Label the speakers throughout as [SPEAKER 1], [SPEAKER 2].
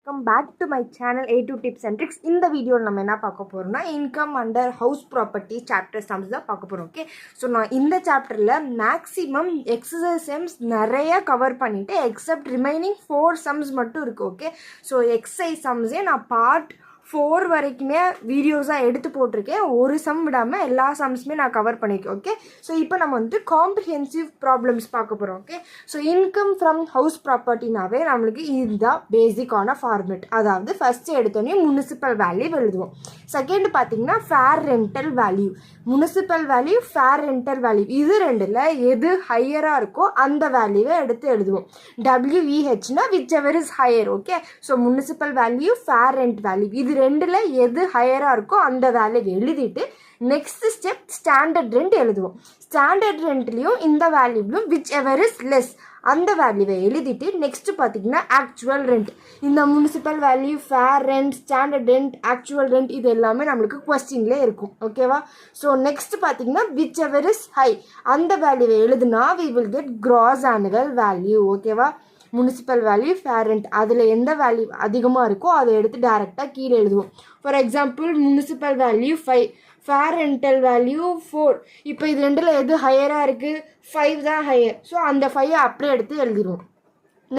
[SPEAKER 1] Welcome back to my channel A2 Tips and Tricks. In the video நம்ம என்ன பார்க்க போறோம்னா income under house property chapter sums தான் பார்க்க போறோம். ஓகே, ஸோ நான் இந்த சாப்டரில் மேக்ஸிமம் எக்ஸசைஸ் சம்ஸ் நிறைய கவர் பண்ணிட்டு எக்ஸப்ட் ரிமைனிங் 4 சம்ஸ் மட்டும் இருக்குது. ஓகே, ஸோ எக்ஸசைஸ் சம்ஸே நான் பார்ட் 4 வரைக்குமே வீடியோஸாக எடுத்து போட்டிருக்கேன். ஒரு சம் விடாமல் எல்லா சம்ஸுமே நான் கவர் பண்ணியிருக்கேன். ஓகே, ஸோ இப்போ நம்ம வந்துட்டு காம்ப்ரிஹென்சிவ் ப்ராப்ளம்ஸ் பார்க்க போகிறோம். Okay, so income from house ப்ராப்பர்ட்டினாவே நம்மளுக்கு இதுதான் பேசிக்கான ஃபார்மேட். அதாவது ஃபஸ்ட்டு எடுத்தோடனே முனிசிபல் வேல்யூ எழுதுவோம். செகண்ட் பார்த்தீங்கன்னா fair rental value, municipal value, fair rental value, இது ரெண்டில் எது ஹையராக இருக்கோ அந்த வேல்யூவை எடுத்து எழுதுவோம். WEHனா whichever is higher. Okay, so municipal value, fair rent value, இது ரெண்டில் எது ஹையராக இருக்கோ அந்த வேல்யூவை எழுதிட்டு நெக்ஸ்ட் ஸ்டெப் ஸ்டாண்டர்ட் ரெண்ட் எழுதுவோம். ஸ்டாண்டர்ட் ரெண்ட்லேயும் இந்த வேல்யூவிலும் விச் எவர் இஸ் லெஸ் அந்த வேல்யூவை எழுதிட்டு நெக்ஸ்ட் பார்த்தீங்கன்னா ஆக்சுவல் ரெண்ட். இந்த municipal value, fair rent, standard rent, actual rent இது எல்லாமே நம்மளுக்கு கொஸ்டின்லேயே இருக்கும். ஓகேவா, ஸோ நெக்ஸ்ட் பார்த்தீங்கன்னா விச் எவர் இஸ் ஹை அந்த வேல்யூவை எழுதுனா we will get gross annual value. ஓகேவா, முனிசிபல் வேல்யூ, ஃபேர் ரெண்ட் அதில் எந்த வேல்யூ அதிகமாக இருக்கோ அதை எடுத்து டேரெக்டாக கீழே எழுதுவோம். For example municipal value 5, fair rental value 4. இப்போ இது ரெண்டில் எது ஹையராக இருக்குது? 5 தான் ஹையர். ஸோ அந்த 5 அப்படியே எடுத்து எழுதிடுவோம்.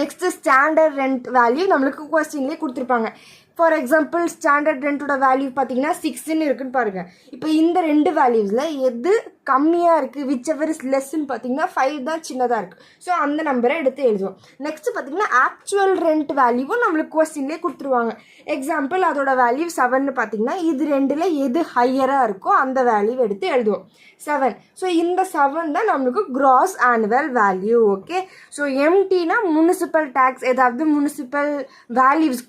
[SPEAKER 1] நெக்ஸ்ட்டு ஸ்டாண்டர்ட் ரெண்ட் வேல்யூ நம்மளுக்கு கொஸ்டின்லேயே கொடுத்துருப்பாங்க. ஃபார் எக்ஸாம்பிள் ஸ்டாண்டர்ட் ரெண்ட்டோட வேல்யூ பார்த்தீங்கன்னா 6ன்னு இருக்குன்னு பாருங்கள். இப்போ இந்த ரெண்டு வேல்யூஸில் எது கம்மியாக இருக்குது, விச் எவர் இஸ் லெஸ்ன்னு பார்த்தீங்கன்னா 5 தான் சின்னதாக இருக்குது. ஸோ அந்த நம்பரை எடுத்து எழுதுவோம். நெக்ஸ்ட்டு பார்த்தீங்கன்னா ஆக்சுவல் ரெண்ட் வேல்யூவும் நம்மளுக்கு கொஸ்டின்லேயே கொடுத்துருவாங்க. எக்ஸாம்பிள் அதோட வேல்யூ 7ன்னு பார்த்தீங்கன்னா இது ரெண்டில் எது ஹையராக இருக்கோ அந்த வேல்யூ எடுத்து எழுதுவோம். 7. ஸோ இந்த 7 தான் நம்மளுக்கு gross annual value. Okay, so எம்டினா முனிசிபல் டேக்ஸ், ஏதாவது முனிசிபல் வேல்யூஸ்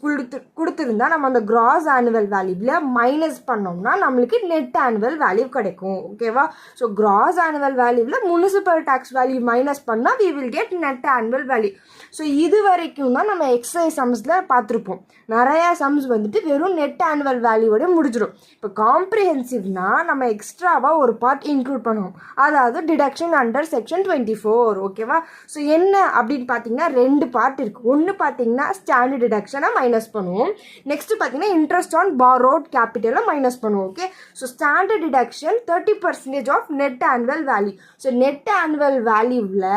[SPEAKER 1] கொடுத்துருந்தா நம்ம அந்த கிராஸ் ஆனுவல் வேல்யூவில் மைனஸ் பண்ணோம்னா நம்மளுக்கு நெட் ஆனுவல் வேல்யூ கிடைக்கும். ஓகேவா, ஸோ கிராஸ் ஆனுவல் வேல்யூவில் முனிசிபல் டேக்ஸ் வேல்யூ மைனஸ் பண்ணால் we will get net annual value. So இது வரைக்கும் தான் நம்ம எக்ஸசைஸ் சம்ஸில் பார்த்துருப்போம். நிறையா சம்ஸ் வந்துட்டு வெறும் நெட் ஆனுவல் வேல்யூவோட முடிஞ்சிடும். இப்போ காம்ப்ரிஹென்சிவ்னா நம்ம எக்ஸ்ட்ராவாக ஒரு பார்ட் இன்க்ளூட் பண்ணுவோம், அதாவது டிடக்ஷன் அண்டர் செக்ஷன் 24. ஓகேவா, ஸோ என்ன அப்படின்னு பார்த்தீங்கன்னா 2 பார்ட் இருக்குது. ஒன்று பார்த்தீங்கன்னா ஸ்டாண்டர்ட் டிடக்ஷனை மைனஸ் பண்ணுவோம். நெக்ஸ்ட் பார்த்தீங்கன்னா இன்ட்ரெஸ்ட் ஆன் பாரோட் கேபிட்டலை மைனஸ் பண்ணுவோம். Okay, so standard deduction 30% of net annual value. So net annual வேல்யூவில்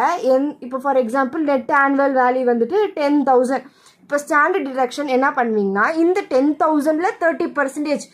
[SPEAKER 1] இப்போ for example net annual value வந்துட்டு 10,000. இப்போ ஸ்டாண்டர்ட் டிடக்ஷன் என்ன பண்ணுவீங்கன்னா இந்த 10,000ல் 30%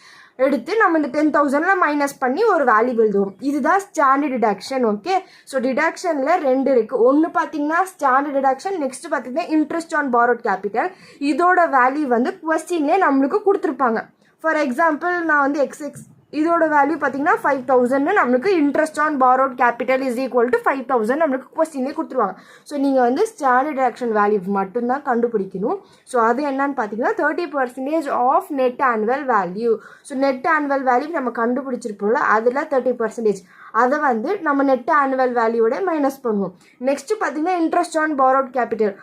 [SPEAKER 1] எடுத்து நம்ம இந்த 10,000ல் மைனஸ் பண்ணி ஒரு வேல்யூ எழுதுவோம். இதுதான் ஸ்டாண்டர்ட் டிடக்ஷன். ஓகே, ஸோ டிடக்ஷனில் 2 இருக்குது. ஒன்று பார்த்தீங்கன்னா ஸ்டாண்டர்ட் டிடக்ஷன், நெக்ஸ்ட் பார்த்தீங்கன்னா இன்ட்ரெஸ்ட் ஆன் பாரோட் கேபிட்டல். இதோட வேல்யூ வந்து கொஸ்டின்லேயே நம்மளுக்கு கொடுத்துருப்பாங்க. ஃபார் எக்ஸாம்பிள் நான் வந்து இதோட வேல்யூ பார்த்தீங்கன்னா 5,000 நம்மளுக்கு interest on borrowed capital is equal to 5,000 நம்மளுக்கு கொஸ்டின்லேயே கொடுத்துருவாங்க. ஸோ நீங்கள் வந்து ஸ்டாண்டர்ட் டிடக்ஷன் வேல்யூ மட்டும்தான் கண்டுபிடிக்கணும். ஸோ அது என்னன்னு பார்த்தீங்கன்னா 30% of net annual value. So net annual value நம்ம கண்டுபிடிச்சிருப்போம்ல, அதில் 30% அதை வந்து நம்ம நெட் ஆனுவல் வேல்யூவோட மைனஸ் பண்ணுவோம். நெக்ஸ்ட்டு பார்த்தீங்கன்னா இன்ட்ரெஸ்ட் ஆன் பாரோட் கேபிட்டல்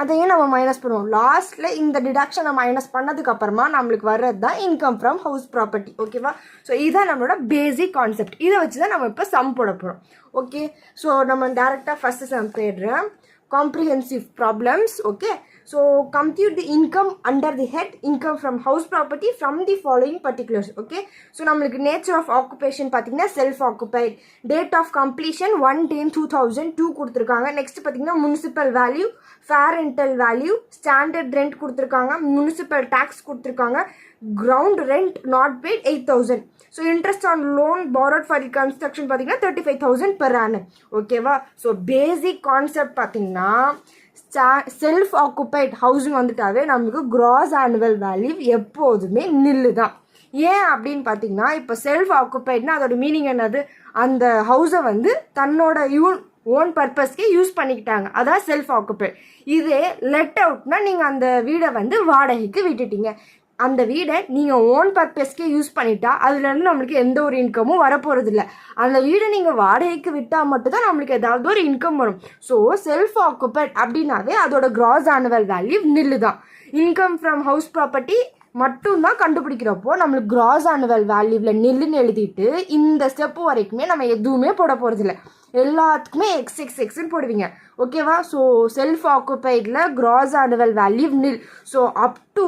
[SPEAKER 1] அதையும் நம்ம மைனஸ் பண்ணுவோம். லாஸ்ட்டில் இந்த டிடக்ஷனை மைனஸ் பண்ணதுக்கப்புறமா நம்மளுக்கு வர்றது தான் இன்கம் ஃப்ரம் ஹவுஸ் ப்ராப்பர்ட்டி. ஓகேவா, ஸோ இதுதான் நம்மளோட பேசிக் கான்செப்ட். இதை வச்சு தான் நம்ம இப்போ சம் போட போகிறோம். ஓகே, ஸோ நம்ம டேரெக்டாக ஃபஸ்ட்டு சம் போயிடுறேன். Comprehensive problems. Okay, so compute the income under the head income from house property from the following particulars. Okay, so நம்மளுக்கு nature of occupation பார்த்தீங்கன்னா self occupied, date of completion 1/10/2002 கொடுத்துருக்காங்க. Next பார்த்தீங்கன்னா municipal value, fair rental value, standard rent கொடுத்துருக்காங்க, municipal tax கொடுத்துருக்காங்க, ground rent not paid 8,000. So interest on loan borrowed for the construction பார்த்தீங்கன்னா 35,000 per annum. ஓகேவா, so basic concept பார்த்தீங்கன்னா self occupied housing வந்துட்டாவே நம்மளுக்கு gross annual value எப்போதுமே நில்லு தான். ஏன் அப்படின்னு பார்த்தீங்கன்னா இப்போ செல்ஃப் ஆக்குபைட்னா அதோட மீனிங் என்னது, அந்த ஹவுஸை வந்து தன்னோட ஓன் பர்பஸ்க்கே யூஸ் பண்ணிக்கிட்டாங்க, அதான் செல்ஃப் ஆக்குபைட். இதே லெட் அவுட்னா நீங்கள் அந்த வீடை வந்து வாடகைக்கு விட்டுட்டீங்க. அந்த வீடை நீங்கள் ஓன் பர்பஸ்க்கே யூஸ் பண்ணிட்டா அதுலேருந்து நம்மளுக்கு எந்த ஒரு இன்கமும் வரப்போகிறது இல்லை. அந்த வீடை நீங்கள் வாடகைக்கு விட்டால் மட்டும்தான் நம்மளுக்கு ஏதாவது ஒரு இன்கம் வரும். ஸோ செல்ஃப் ஆக்குபைட் அப்படின்னாவே அதோட கிராஸ் ஆனுவல் வேல்யூ நில்லு தான். இன்கம் ஃப்ரம் ஹவுஸ் ப்ராப்பர்ட்டி மட்டும்தான் கண்டுபிடிக்கிறப்போ நம்மளுக்கு கிராஸ் ஆனுவல் வேல்யூவில் நில்லுன்னு எழுதிட்டு இந்த ஸ்டெப்பு வரைக்குமே நம்ம எதுவுமே போட போகிறதில்ல. எல்லாத்துக்குமே எக்ஸ்ன்னு போடுவீங்க. ஓகேவா? ஸோ செல்ஃப் ஆக்குபைடில் gross annual value nil. So up to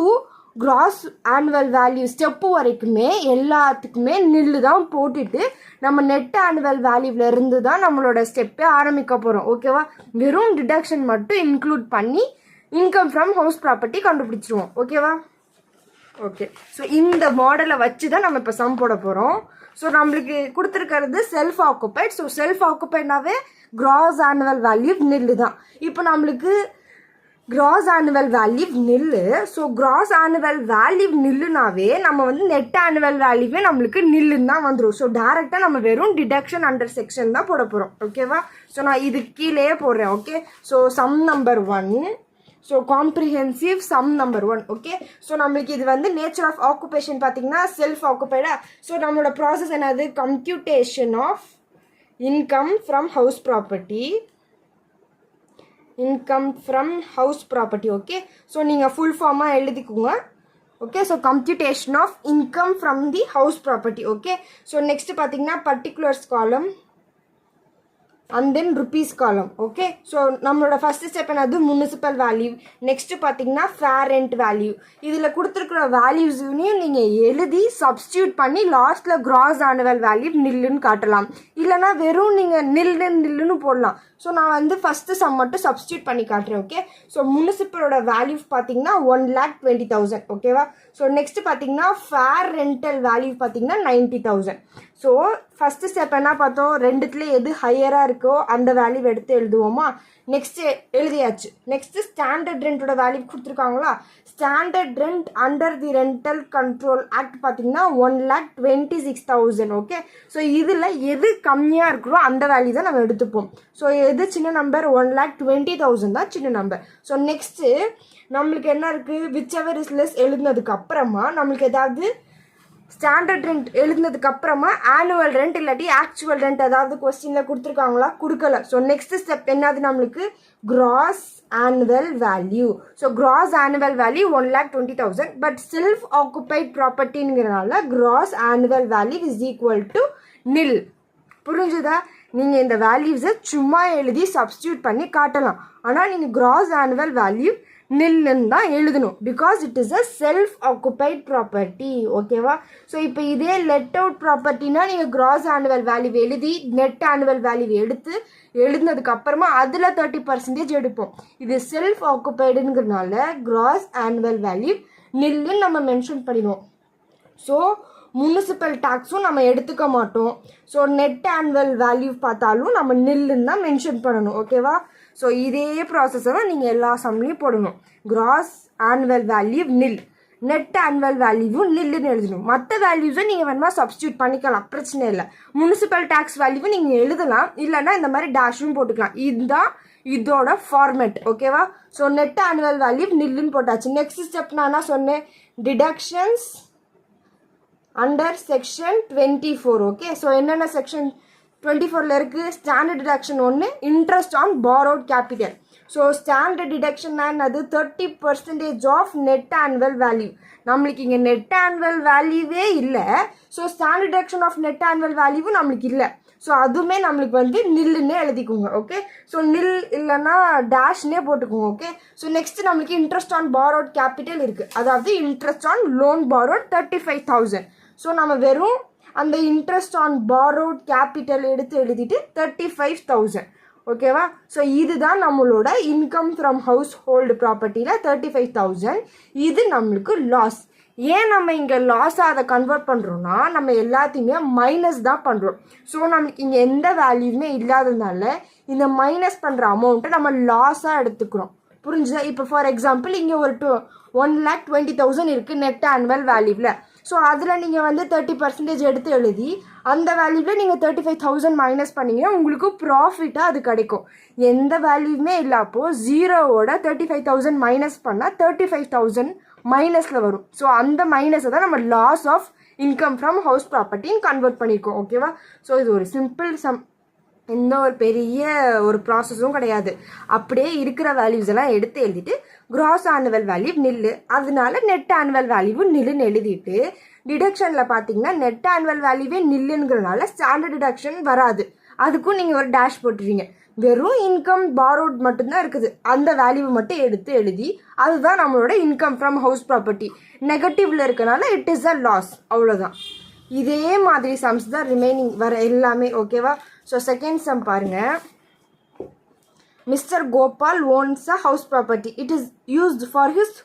[SPEAKER 1] gross annual value step வரைக்குமே எல்லாத்துக்குமே நில்லு தான் போட்டுட்டு நம்ம நெட் ஆனுவல் வேல்யூவில் இருந்து தான் நம்மளோட ஸ்டெப்பே ஆரம்பிக்க போகிறோம். ஓகேவா? வெறும் டிடக்ஷன் மட்டும் இன்க்ளூட் பண்ணி இன்கம் ஃப்ரம் ஹவுஸ் ப்ராப்பர்ட்டி கண்டுபிடிச்சிருவோம். ஓகேவா? ஓகே. ஸோ இந்த மாடலை வச்சு தான் நம்ம இப்போ சம் போட போகிறோம். ஸோ நம்மளுக்கு கொடுத்துருக்கிறது செல்ஃப் ஆக்குபைட். ஸோ செல்ஃப் ஆக்குபைட்னாவே கிராஸ் ஆனுவல் வேல்யூ நில்லு தான். இப்போ நம்மளுக்கு gross annual value nil. So gross annual value நில்லுனாவே நம்ம வந்து நெட் ஆனுவல் வேல்யூவே நம்மளுக்கு நில்லுன்னு தான் வந்துடும். ஸோ டேரெக்டாக நம்ம வெறும் டிடக்ஷன் அண்டர் செக்ஷன் தான் போட போகிறோம். ஓகேவா? ஸோ நான் இது கீழே போடுறேன். Okay. So sum number 1. So comprehensive sum number 1. Okay. So நம்மளுக்கு இது வந்து நேச்சர் ஆஃப் ஆக்குபேஷன் பார்த்தீங்கன்னா செல்ஃப் ஆக்குபைடா. ஸோ நம்மளோட ப்ராசஸ் என்னது? Computation of income from house property. Income from house property. Okay. So நீங்கள் ஃபுல் ஃபார்மாக எழுதிக்குங்க. Okay. So computation of income from the house property. Okay. So next பார்த்தீங்கன்னா particulars column and then rupees column. Okay. So நம்மளோட first step என்னது? Municipal value. Next பார்த்தீங்கன்னா fair rent value. இதில் கொடுத்துருக்குற வேல்யூஸையும் நீங்கள் எழுதி சப்ஸ்டியூட் பண்ணி லாஸ்ட்டில் கிராஸ் ஆனுவல் வேல்யூ நில்லுன்னு காட்டலாம். இல்லைனா வெறும் நீங்கள் நில்லுன்னு போடலாம். ஸோ நான் வந்து ஃபஸ்ட்டு சம் மட்டும் சப்ஸ்டியூட் பண்ணி காட்டுறேன். ஓகே. ஸோ முனிசிபலோட வேல்யூ பார்த்தீங்கன்னா 1,20,000. ஓகேவா? ஸோ நெக்ஸ்ட் பார்த்தீங்கன்னா ஃபேர் ரெண்டல் வேல்யூ பார்த்தீங்கன்னா 90,000. ஸோ ஃபஸ்ட்டு ஸ்டெப் என்ன பார்த்தோம்? ரெண்டுத்துலேயே எது ஹையராக இருக்கோ அந்த வேல்யூ எடுத்து எழுதுவோமா? நெக்ஸ்ட்டு எழுதியாச்சு. நெக்ஸ்ட்டு ஸ்டாண்டர்ட் ரெண்டோட வேல்யூ கொடுத்துருக்காங்களா? Standard rent under the rental control act பார்த்தீங்கன்னா 1,26,000. ஓகே. ஸோ இதில் எது கம்மியாக இருக்கிறோ அந்த வேல்யூ தான் நம்ம எடுத்துப்போம். ஸோ எது சின்ன நம்பர்? 1,20,000 தான் சின்ன நம்பர். ஸோ நெக்ஸ்ட்டு நம்மளுக்கு என்ன இருக்குது? விச் எவர் இஸ் லெஸ் எழுதுனதுக்கு அப்புறமா நம்மளுக்கு ஏதாவது ஸ்டாண்டர்ட் ரெண்ட் எழுதுனதுக்கு அப்புறமா ஆனுவல் ரெண்ட் இல்லாட்டி ஆக்சுவல் ரெண்ட் ஏதாவது கொஸ்டினில் கொடுத்துருக்காங்களா? கொடுக்கல. ஸோ நெக்ஸ்ட் ஸ்டெப் என்னது? நம்மளுக்கு gross annual value. So gross annual value 1,20,000. But self occupied ப்ராப்பர்ட்டிங்கிறனால gross annual value is equal to nil. புரிஞ்சுதா? நீங்கள் இந்த வேல்யூஸை சும்மா எழுதி சப்ஸ்டியூட் பண்ணி காட்டலாம். ஆனால் நீங்கள் கிராஸ் ஆனுவல் வேல்யூ நில்லுன்னு தான் எழுதணும். Because it is a self occupied property. ஓகேவா? ஸோ இப்போ இதே லெட் அவுட் ப்ராப்பர்ட்டினா நீங்கள் கிராஸ் ஆனுவல் வேல்யூ எழுதி நெட் ஆனுவல் வேல்யூ எடுத்து எழுதுனதுக்கு அப்புறமா அதில் 30% எடுப்போம். இது செல்ஃப் ஆக்குபைடுங்கிறதுனால கிராஸ் ஆனுவல் வேல்யூ நில்லுன்னு நம்ம மென்ஷன் பண்ணிடுவோம். ஸோ முனிசிபல் டேக்ஸும் நம்ம எடுத்துக்க மாட்டோம். ஸோ நெட் ஆனுவல் வேல்யூ பார்த்தாலும் நம்ம நில்லுன்னு தான் மென்ஷன் பண்ணணும். ஓகேவா? ஸோ இதே ப்ராசஸை தான் நீங்கள் எல்லா சம்லையும் போடணும். கிராஸ் ஆனுவல் வேல்யூ நில், நெட் ஆனுவல் வேல்யூவும் நில்லுன்னு எழுதணும். மற்ற வேல்யூஸை நீங்கள் வேணுமா சப்ஸ்டியூட் பண்ணிக்கலாம், பிரச்சனை இல்லை. முனிசிபல் டேக்ஸ் வேல்யூவும் நீங்கள் எழுதலாம், இல்லைன்னா இந்த மாதிரி டேஷும் போட்டுக்கலாம். இதுதான் இதோட ஃபார்மேட். ஓகேவா? ஸோ நெட் ஆனுவல் வேல்யூ நில்லுன்னு போட்டாச்சு. நெக்ஸ்ட் ஸ்டெப் நான் என்ன சொன்னேன்? Deductions under section 24. Okay. So என்னென்ன செக்ஷன் 24ல் இருக்குது? Standard deduction 1, interest on borrowed capital. So standard டிடக்ஷன்னா என்னது? 30% ஆஃப் நெட் ஆனுவல் வேல்யூ. நம்மளுக்கு இங்கே நெட் ஆனுவல் வேல்யூவே இல்லை. So standard deduction of net annual வேல்யூவும் நம்மளுக்கு இல்லை. ஸோ அதுவுமே நம்மளுக்கு வந்து நில்லுன்னே எழுதிக்குங்க. ஓகே. ஸோ நில் இல்லைன்னா டேஷ்னே போட்டுக்குங்க. ஓகே. ஸோ நெக்ஸ்ட் நம்மளுக்கு இன்ட்ரெஸ்ட் ஆன் பாரோட் கேபிட்டல் இருக்குது. அதாவது interest on loan borrowed 35,000. So நம்ம வெறும் அந்த இன்ட்ரெஸ்ட் ஆன் பாரோட் கேபிட்டல் எடுத்து எழுதிட்டு 35,000. ஓகேவா? ஸோ இதுதான் நம்மளோட இன்கம் ஃப்ரம் ஹவுஸ் ஹோல்டு ப்ராப்பர்ட்டியில் 35,000. இது நம்மளுக்கு லாஸ். ஏன் நம்ம இங்கே லாஸாக அதை கன்வெர்ட் பண்ணுறோன்னா நம்ம எல்லாத்தையுமே மைனஸ் தான் பண்ணுறோம். ஸோ நம்மளுக்கு இங்கே எந்த வேல்யூமே இல்லாததுனால இந்த மைனஸ் பண்ணுற அமௌண்ட்டை நம்ம லாஸாக எடுத்துக்கிறோம். புரிஞ்சுதா? இப்போ ஃபார் எக்ஸாம்பிள் இங்கே ஒரு 1,20,000 இருக்குது நெட் ஆனுவல் வேல்யூவில். ஸோ அதில் நீங்கள் வந்து 30% எடுத்து எழுதி அந்த வேல்யூவில் நீங்கள் 35,000 மைனஸ் பண்ணிங்கன்னா உங்களுக்கு ப்ராஃபிட்டாக அது கிடைக்கும். எந்த வேல்யூமே இல்லாப்போ ஜீரோவோட 35,000 மைனஸ் பண்ணால் 35,000 மைனஸில் வரும். ஸோ அந்த மைனஸை தான் நம்ம loss of income from house ப்ராப்பர்ட்டின்னு கன்வெர்ட் பண்ணியிருக்கோம். ஓகேவா? ஸோ இது ஒரு சிம்பிள் சம், எந்த ஒரு பெரிய ஒரு ப்ராசஸும் கிடையாது. அப்படியே இருக்கிற வேல்யூஸ் எல்லாம் எடுத்து எழுதிட்டு கிராஸ் ஆனுவல் வேல்யூ நில்லு, அதனால நெட் ஆனுவல் வேல்யூ நில்லுன்னு எழுதிட்டு டிடக்ஷனில் பார்த்தீங்கன்னா நெட் ஆனுவல் வேல்யூவே நில்லுங்கிறதுனால ஸ்டாண்டர்ட் டிடக்ஷன் வராது. அதுக்கும் நீங்கள் ஒரு டேஷ் போட்டுருவீங்க. வெறும் இன்கம் பாரோட் மட்டும்தான் இருக்குது, அந்த வேல்யூ மட்டும் எடுத்து எழுதி அதுதான் நம்மளோட இன்கம் ஃப்ரம் ஹவுஸ் ப்ராப்பர்ட்டி. நெகட்டிவ்ல இருக்கனால இட் இஸ் அ லாஸ், அவ்வளோதான். இதே மாதிரி சம்ஸ் தான் ரிமைனிங் வர எல்லாமே. ஓகேவா? ஸோ செகண்ட் சம் பாருங்க. Mister Gopal ones a house property. It is used for his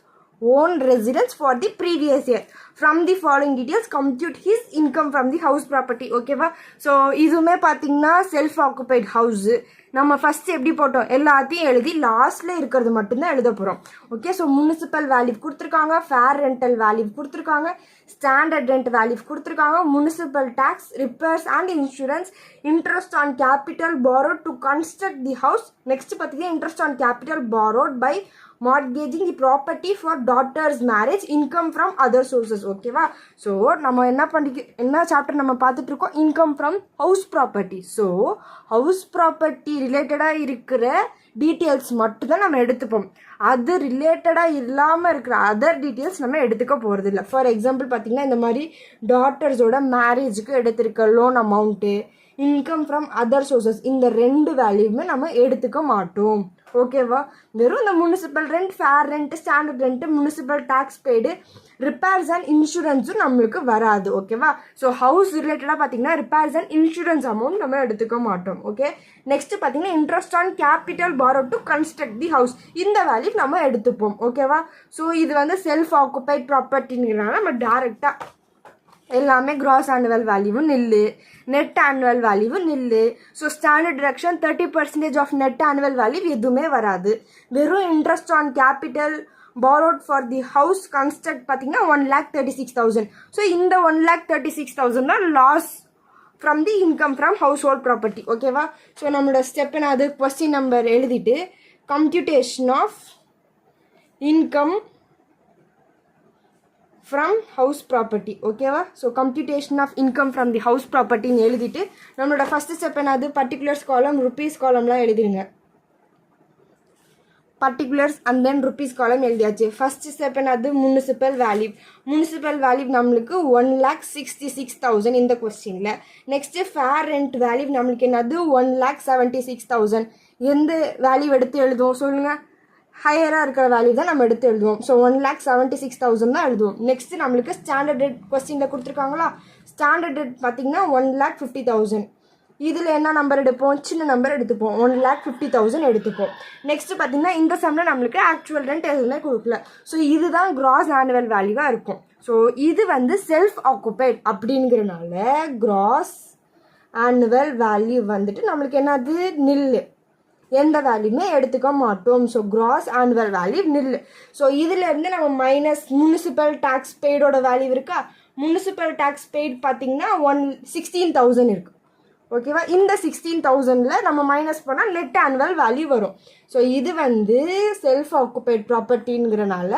[SPEAKER 1] own residence for the previous year. From the following details compute his income from the house property. ஓகேவா? So இதுவுமே பார்த்தீங்கன்னா self occupied house. நம்ம first எப்படி போட்டோம், எல்லாத்தையும் எழுதி லாஸ்ட்டில் இருக்கிறது மட்டும்தான் எழுத போகிறோம். ஓகே, ஸோ முனிசிபல் வேல்யூ கொடுத்துருக்காங்க, ஃபேர் ரெண்டல் வேல்யூ கொடுத்துருக்காங்க, ஸ்டாண்டர்ட் ரெண்ட் வேல்யூ கொடுத்துருக்காங்க, municipal taxes, repairs and insurance, interest on capital borrowed to construct the house. Next பார்த்தீங்கன்னா interest on capital borrowed by mortgaging the property for daughter's marriage, income from other sources. ஓகேவா? So நம்ம என்ன chapter நம்ம பார்த்துட்டு இருக்கோம், income from house property. So how's property ரிலேட்டடாக இருக்கிற details மட்டும்தான் நம்ம எடுத்துப்போம். அது ரிலேட்டடாக இல்லாமல் இருக்கிற அதர் டீட்டெயில்ஸ் நம்ம எடுத்துக்க போகிறது இல்லை. ஃபார் எக்ஸாம்பிள் பார்த்தீங்கன்னா இந்த மாதிரி டாட்டர்ஸோட மேரேஜுக்கு எடுத்திருக்க loan amount, income from other sources, இந்த ரெண்டு வேல்யூமே நம்ம எடுத்துக்க மாட்டோம். ஓகேவா? வெறும் இந்த municipal rent, fair rent, standard rent, municipal taxes paid, repairs and இன்சூரன்ஸும் நம்மளுக்கு வராது. ஓகேவா? ஸோ ஹவுஸ் ரிலேட்டடாக பார்த்தீங்கன்னா ரிப்பேர்ஸ் அண்ட் இன்சூரன்ஸ் அமௌண்ட் நம்ம எடுத்துக்க மாட்டோம். ஓகே, நெக்ஸ்ட் பார்த்தீங்கன்னா interest on capital borrowed to construct the house, இந்த வேல்யூ நம்ம எடுத்துப்போம். ஓகேவா? ஸோ இது வந்து செல்ஃப் ஆக்குபைட் ப்ராப்பர்ட்டிங்கிறனால நம்ம டேரெக்டாக எல்லாமே கிராஸ் ஆனுவல் வேல்யூவும் நில்லு, நெட் ஆனுவல் வேல்யூவும் nil. So standard deduction 30% of net annual value எதுவுமே வராது. வெறும் interest on capital borrowed for the house construct பார்த்தீங்கன்னா 1,36,000. ஸோ இந்த 1,36,000 தான் loss from the income from house hold property. ஓகேவா? ஸோ நம்மளோட ஸ்டெப் என்ன, அது கொஸ்டின் நம்பர் எழுதிட்டு computation of income from house property. ஓகேவா? So computation of income from the house ப்ராப்பர்ட்டின்னு எழுதிட்டு நம்மளோட ஃபஸ்ட்டு ஸ்டெப் என்னது, பர்டிகுலர்ஸ் காலம், ருபீஸ் காலம்லாம் எழுதிடுங்க. பர்டிகுலர்ஸ் அண்ட் தென் ருபீஸ் காலம் எழுதியாச்சு. ஃபஸ்ட்டு ஸ்டெப் என்னது, முனிசிபல் வேல்யூ. முனிசிபல் வேல்யூ நம்மளுக்கு 1,66,000 இந்த கொஸ்டினில். நெக்ஸ்ட்டு ஃபேர் ரெண்ட் வேல்யூ நம்மளுக்கு என்னது 1,76,000. எந்த வேல்யூ எடுத்து எழுதுவோம் சொல்லுங்கள், ஹையராக இருக்கிற வேல்யூ தான் நம்ம எடுத்து எழுதுவோம். ஸோ 1,76,000 தான் எழுதுவோம். நெக்ஸ்ட்டு நம்மளுக்கு ஸ்டாண்டர்ட் ரேட் கொஸ்டினில் கொடுத்துருக்காங்களா, ஸ்டாண்டர்ட் ரேட் பார்த்தீங்கன்னா 1,50,000. இதில் என்ன நம்பர் எடுப்போம், சின்ன நம்பர் எடுத்துப்போம், 1,50,000 எடுத்துப்போம். நெக்ஸ்ட்டு பார்த்தீங்கன்னா இந்த சம்மில் நம்மளுக்கு ஆக்சுவல் ரெண்ட் எதுவுமே கொடுக்கல. ஸோ இதுதான் கிராஸ் ஆனுவல் வேல்யூவாக இருக்கும். ஸோ இது வந்து செல்ஃப் ஆக்குபைட் அப்படிங்கிறனால கிராஸ் ஆனுவல் வேல்யூ வந்துட்டு நம்மளுக்கு என்னது நில்லு, எந்த வேல்யூமே எடுத்துக்க மாட்டோம். So gross annual value nil. So இதுலேருந்து நம்ம மைனஸ் முனிசிபல் டேக்ஸ் பெய்டோட வேல்யூ இருக்கா, முனிசிபல் டேக்ஸ் பெய்ட் பார்த்தீங்கன்னா 16,000 இருக்குது. ஓகேவா? இந்த 16,000ல் நம்ம மைனஸ் பண்ணால் நெட் ஆனுவல் வேல்யூ வரும். ஸோ இது வந்து செல்ஃப் ஆக்குபைட் ப்ராப்பர்ட்டிங்கிறனால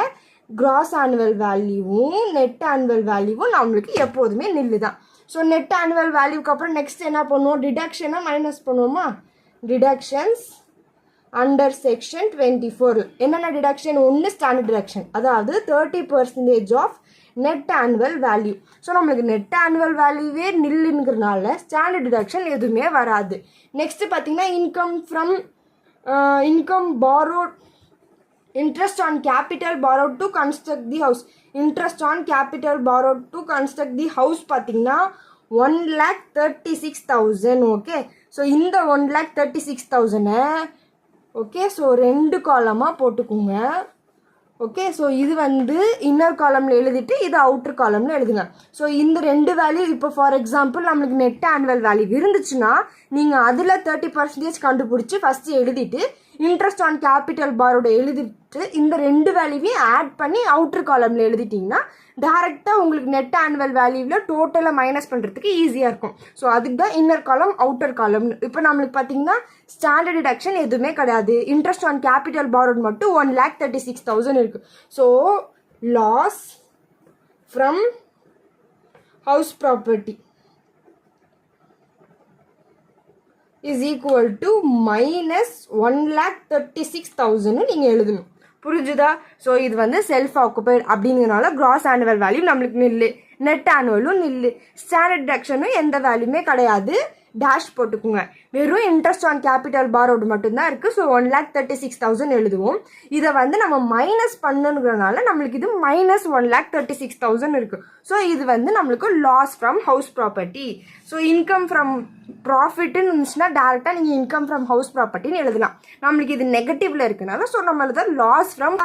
[SPEAKER 1] கிராஸ் ஆனுவல் வேல்யூவும் நெட் ஆனுவல் வேல்யூவும் நம்மளுக்கு எப்போதுமே நில்லு தான். ஸோ நெட் ஆனுவல் வேல்யூக்கு அப்புறம் நெக்ஸ்ட் என்ன பண்ணுவோம், டிடக்ஷனை மைனஸ் பண்ணுவோமா. டிடக்ஷன்ஸ் அண்டர் செக்ஷன் 24 என்னென்ன டிடக்ஷன், ஒன்று ஸ்டாண்டர்ட் டிடக்ஷன், அதாவது 30% of net annual value. So நம்மளுக்கு நெட் ஆனுவல் வேல்யூவே நில்லுங்கிறனால ஸ்டாண்டர்ட் டிடக்ஷன் எதுவுமே வராது. நெக்ஸ்ட்டு பார்த்தீங்கன்னா income borrowed, interest on capital borrowed to construct the house. Interest on capital borrowed to construct the house பார்த்தீங்கன்னா 1,36,000. Okay, so இந்த 1,36,000 okay, so 2 காலமாக போட்டுக்கோங்க. ஓகே, ஸோ இது வந்து இன்னர் காலமில் எழுதிட்டு இது அவுட்டர் காலமில் எழுதுங்க. ஸோ இந்த 2 வேல்யூ இப்போ ஃபார் எக்ஸாம்பிள் நம்மளுக்கு நெட் ஆனுவல் வேல்யூ இருந்துச்சுன்னா நீங்கள் அதில் 30% கண்டுபிடிச்சி ஃபஸ்ட்டு எழுதிட்டு இன்ட்ரெஸ்ட் ஆன் கேபிட்டல் borrowed எழுதிட்டு இந்த 2 வேல்யூவையும் ஆட் பண்ணி அவுட்டர் காலமில் எழுதிட்டிங்கன்னா டேரெக்டாக உங்களுக்கு நெட் ஆனுவல் வேல்யூவில் டோட்டலாக மைனஸ் பண்ணுறதுக்கு ஈஸியாக இருக்கும். ஸோ அதுக்கு தான் இன்னர் காலம் அவுட்டர் காலம். இப்போ நம்மளுக்கு பார்த்தீங்கன்னா ஸ்டாண்டர்ட் டிடக்ஷன் எதுவுமே கிடையாது, இன்ட்ரெஸ்ட் ஆன் கேபிட்டல் borrowed மட்டும் 1,36,000 இருக்குது. So loss from house property is equal to minus 1,36,000 நீங்கள் எழுதணும். புரிஞ்சுதா? ஸோ இது வந்து செல்ஃப் ஆக்குபைட் அப்படிங்கிறனால கிராஸ் ஆனுவல் வேல்யூ நம்மளுக்கு நில்லு, நெட் ஆனுவலும் நில்லு, ஸ்டாண்டர்ட் டிடக்ஷனும் எந்த வேல்யூமே கிடையாது, டேஷ் போட்டுக்குங்க. வெறும் இன்ட்ரெஸ்ட் ஆன் கேபிட்டல் பாரோடு மட்டும்தான் இருக்குது. ஸோ 1,36,000 எழுதுவோம். இதை வந்து நம்ம மைனஸ் பண்ணுங்கிறதுனால நம்மளுக்கு இது மைனஸ் 1,36,000 இருக்குது. ஸோ இது வந்து நம்மளுக்கு loss from house property. So income from ப்ராஃபிட்னு இருந்துச்சுன்னா டேரெக்டாக நீங்கள் இன்கம் ஃப்ரம் ஹவுஸ் ப்ராப்பர்ட்டின்னு எழுதலாம். நம்மளுக்கு இது நெகட்டிவ்ல இருக்குனால ஸோ நம்மளுக்கு loss from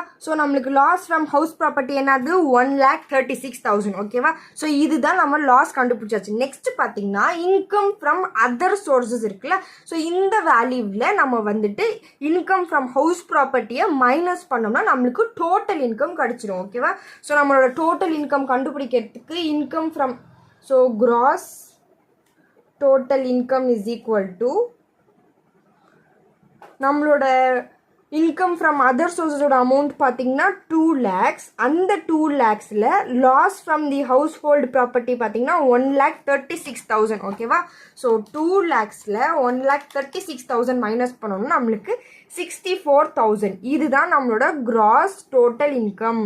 [SPEAKER 1] loss from house property என்னது 1,36,000. ஓகேவா? ஸோ இதுதான் நம்ம லாஸ் கண்டுபிடிச்சாச்சு. நெக்ஸ்ட் பார்த்தீங்கன்னா இன்கம் ஃப்ரம் அதர் சோர்சஸ் இருக்குல்ல. ஸோ இந்த வேல்யூவில் நம்ம வந்துட்டு இன்கம் ஃப்ரம் ஹவுஸ் ப்ராப்பர்ட்டியை மைனஸ் பண்ணோம்னா நம்மளுக்கு டோட்டல் இன்கம் கிடச்சிடும். ஓகேவா? ஸோ நம்மளோட டோட்டல் இன்கம் கண்டுபிடிக்கிறதுக்கு income from gross total income is equal to நம்மளோட இன்கம் ஃப்ரம் அதர் சோர்ஸஸோட அமௌண்ட் பார்த்தீங்கன்னா 2 lakhs. அந்த 2 lakhsல loss from the house hold property பார்த்தீங்கன்னா 1,36,000. ஓகேவா? ஸோ 2 lakhsல 1,36,000 மைனஸ் பண்ணோம்னா நம்மளுக்கு 64,000. இதுதான் நம்மளோட cross total income.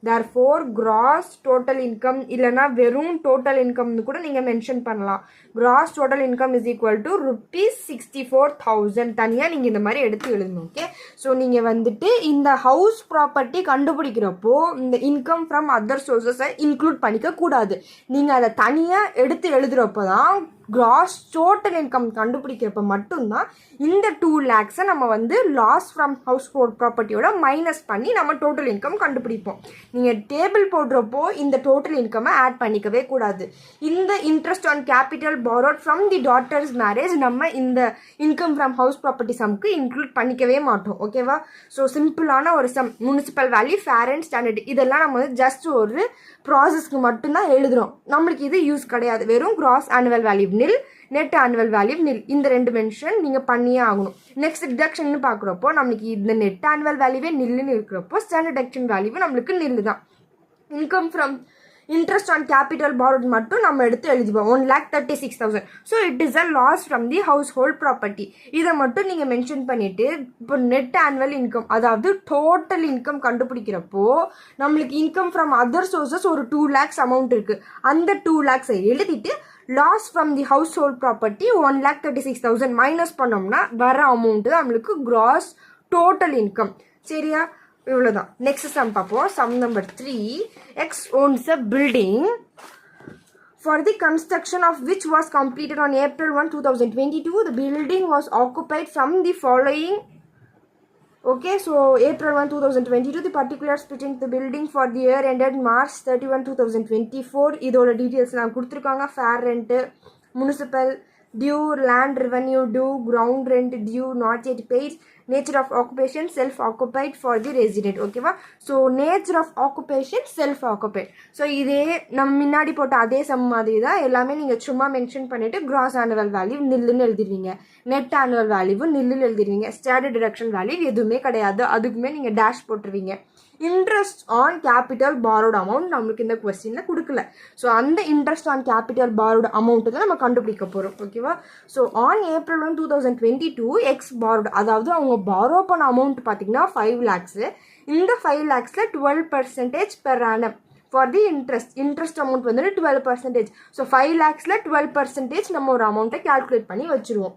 [SPEAKER 1] therefore gross total income இல்லைனா வெறும் டோட்டல் இன்கம்னு கூட நீங்கள் மென்ஷன் பண்ணலாம். gross total income is equal to ₹64,000. தனியாக நீங்கள் இந்த மாதிரி எடுத்து எழுதணும். ஓகே? ஸோ நீங்கள் வந்துட்டு இந்த ஹவுஸ் ப்ராப்பர்ட்டி கண்டுபிடிக்கிறப்போ இந்த இன்கம் ஃப்ரம் அதர் சோர்ஸஸை இன்க்ளூட் பண்ணிக்க கூடாது. நீங்கள் அதை தனியாக எடுத்து எழுதுகிறப்போ தான் கிராஸ் டோட்டல் இன்கம் கண்டுபிடிக்கிறப்ப மட்டும்தான் இந்த 2 lakhsை நம்ம வந்து லாஸ் ஃப்ரம் ஹவுஸ் ஹோல்ட் ப்ராப்பர்ட்டியோட மைனஸ் பண்ணி நம்ம டோட்டல் இன்கம் கண்டுபிடிப்போம். நீங்கள் டேபிள் போடுறப்போ இந்த டோட்டல் இன்கம்மை ஆட் பண்ணிக்கவே கூடாது. இந்த interest on capital borrowed from the daughter's marriage நம்ம இந்த இன்கம் ஃப்ரம் ஹவுஸ் ப்ராப்பர்ட்டி சம்க்கு இன்க்ளூட் பண்ணிக்கவே மாட்டோம். ஓகேவா? ஸோ சிம்பிளான ஒரு sum municipal value fair and standard இதெல்லாம் நம்ம வந்து ஜஸ்ட் ஒரு ப்ராசஸ்க்கு மட்டும்தான் எழுதுகிறோம். நம்மளுக்கு இது யூஸ் கிடையாது. வெறும் கிராஸ் ஆனுவல் வேல்யூ நில், நெட் ஆனுவல் வேல்யூ நில், இந்த ரெண்டு மென்ஷன் நீங்கள் பண்ணியே ஆகணும். நெக்ஸ்ட் டிடக்ஷன் பார்க்குறப்போ நம்மளுக்கு இந்த நெட் ஆனுவல் வேல்யூவே நில்லுன்னு இருக்கிறப்போ ஸ்டாண்டர்ட் டிடக்ஷன் வேல்யூ நம்மளுக்கு நில்லு தான். Income from interest on capital borrowed மட்டும் நம்ம எடுத்து எழுதிப்போம் 1,36,000. So it is a loss from the house hold property. இதை மட்டும் நீங்கள் மென்ஷன் பண்ணிவிட்டு இப்போ நெட் ஆனுவல் இன்கம் அதாவது டோட்டல் இன்கம் கண்டுபிடிக்கிறப்போ நம்மளுக்கு இன்கம் ஃப்ரம் அதர் சோர்சஸ் ஒரு 2 lakhs அமௌண்ட் இருக்குது. அந்த 2 lakhsை எழுதிட்டு loss from the house hold property 1,36,000 minus பண்ணோம்னா வர அமௌண்ட்டு தான் நம்மளுக்கு கிராஸ் டோட்டல் இன்கம். சரியா? இவ்வளோதான். நெக்ஸ்ட் சம் பார்ப்போம். Some number 3. X owns a building for the construction of which was completed on April 1, 2022. The building was occupied from the following. Okay, so April 1, 2022, the particulars splitting the building for the year ended March 31, 2024. இதோட details நான் கொடுத்துருக்காங்க. Fair rent, municipal due, land revenue due, ground rent due, not yet paid, nature of occupation self occupied for the resident. ஓகேவா? So nature of occupation self occupied. So இதே நம்ம முன்னாடி போட்ட அதே some மாதிரி தான் எல்லாமே நீங்கள் சும்மா மென்ஷன் பண்ணிவிட்டு கிராஸ் ஆனுவல் வேல்யூ நில்லுன்னு எழுதிடுவீங்க, நெட் ஆனுவல் வேல்யூவும் நில்லுன்னு எழுதிடுவீங்க. ஸ்டாண்டர்ட் டிடக்ஷன் வேல்யூ எதுவுமே கிடையாது, அதுக்குமே நீங்கள் டேஷ் போட்டுருவீங்க. Interest on capital borrowed amount நம்மளுக்கு இந்த கொஸ்டினில் கொடுக்கல. ஸோ அந்த interest on capital borrowed amount தான் நம்ம கண்டுபிடிக்க போகிறோம். ஓகேவா? So on April 1, 2022 X borrowed அதாவது அவங்க பாரோ பண்ண அமௌண்ட் பார்த்தீங்கன்னா 5 lakhs. இந்த 5 lakhsல 12% per annum for the interest amount வந்துட்டு 12%. ஸோ 5 lakhsல 12% நம்ம ஒரு அமௌண்ட்டை கால்குலேட் பண்ணி வச்சுருவோம்.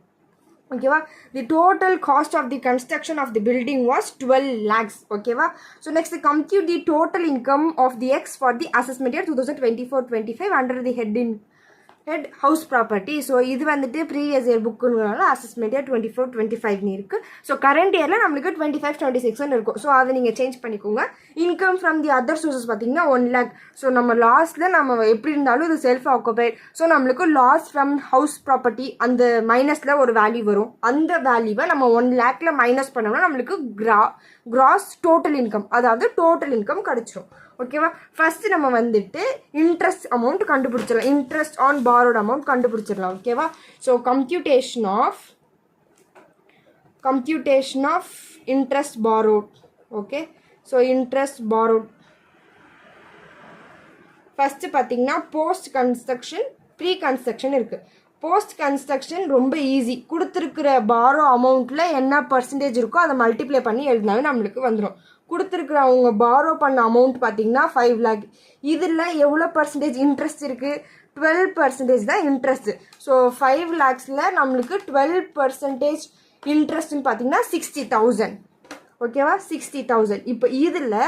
[SPEAKER 1] ஓகேவா? The total cost of the construction of the building was 12 lakhs. ஓகேவா? So next compute the total income of the X for the assessment year 2024-25 under the head house property. So இது வந்துட்டு previous year புக்குனால assessment year 24-25 இருக்குது. So current இயரில் நம்மளுக்கு 25-26 இருக்கும். So அதை நீங்கள் சேஞ்ச் பண்ணிக்கோங்க. Income from the other sources பார்த்தீங்கன்னா 1 lakh. ஸோ நம்ம லாஸில் நம்ம எப்படி இருந்தாலும் இது செல்ஃப் ஆக்குபைட். ஸோ நம்மளுக்கு லாஸ் ஃப்ரம் ஹவுஸ் ப்ராப்பர்ட்டி அந்த மைனஸில் ஒரு வேல்யூ வரும். அந்த வேல்யூவை நம்ம 1 lakhல மைனஸ் பண்ணோம்னா நம்மளுக்கு கிராஸ் டோட்டல் இன்கம் அதாவது டோட்டல் இன்கம் கிடச்சிரும். ஓகேவா? ஃபஸ்ட்டு நம்ம வந்துட்டு இன்ட்ரெஸ்ட் அமௌண்ட் கண்டுபிடிச்சிடலாம். இன்ட்ரெஸ்ட் ஆன் பாரோட் அமௌண்ட் கண்டுபிடிச்சிடலாம். ஓகேவா? So computation of interest borrowed. Okay? So interest borrowed first பார்த்தீங்கன்னா போஸ்ட் கன்ஸ்ட்ரக்ஷன், ப்ரீ கன்ஸ்ட்ரக்ஷன் இருக்குது. போஸ்ட் கன்ஸ்ட்ரக்ஷன் ரொம்ப ஈஸி. கொடுத்துருக்கிற பாரோ அமௌண்ட்டில் என்ன பர்சன்டேஜ் இருக்கோ அதை மல்டிப்ளை பண்ணி எழுதினாவே நம்மளுக்கு வந்துடும். கொடுத்துருக்குற அவங்க பாரோ பண்ண அமௌண்ட் பார்த்தீங்கன்னா 5 lakh. இதில் எவ்வளோ பர்சன்டேஜ் இன்ட்ரெஸ்ட் இருக்குது? 12% தான் இன்ட்ரெஸ்ட். ஸோ 5 lakhஸில் நம்மளுக்கு 12% இன்ட்ரெஸ்ட்னு பார்த்தீங்கன்னா 60,000. ஓகேவா, 60,000. இப்போ இதில்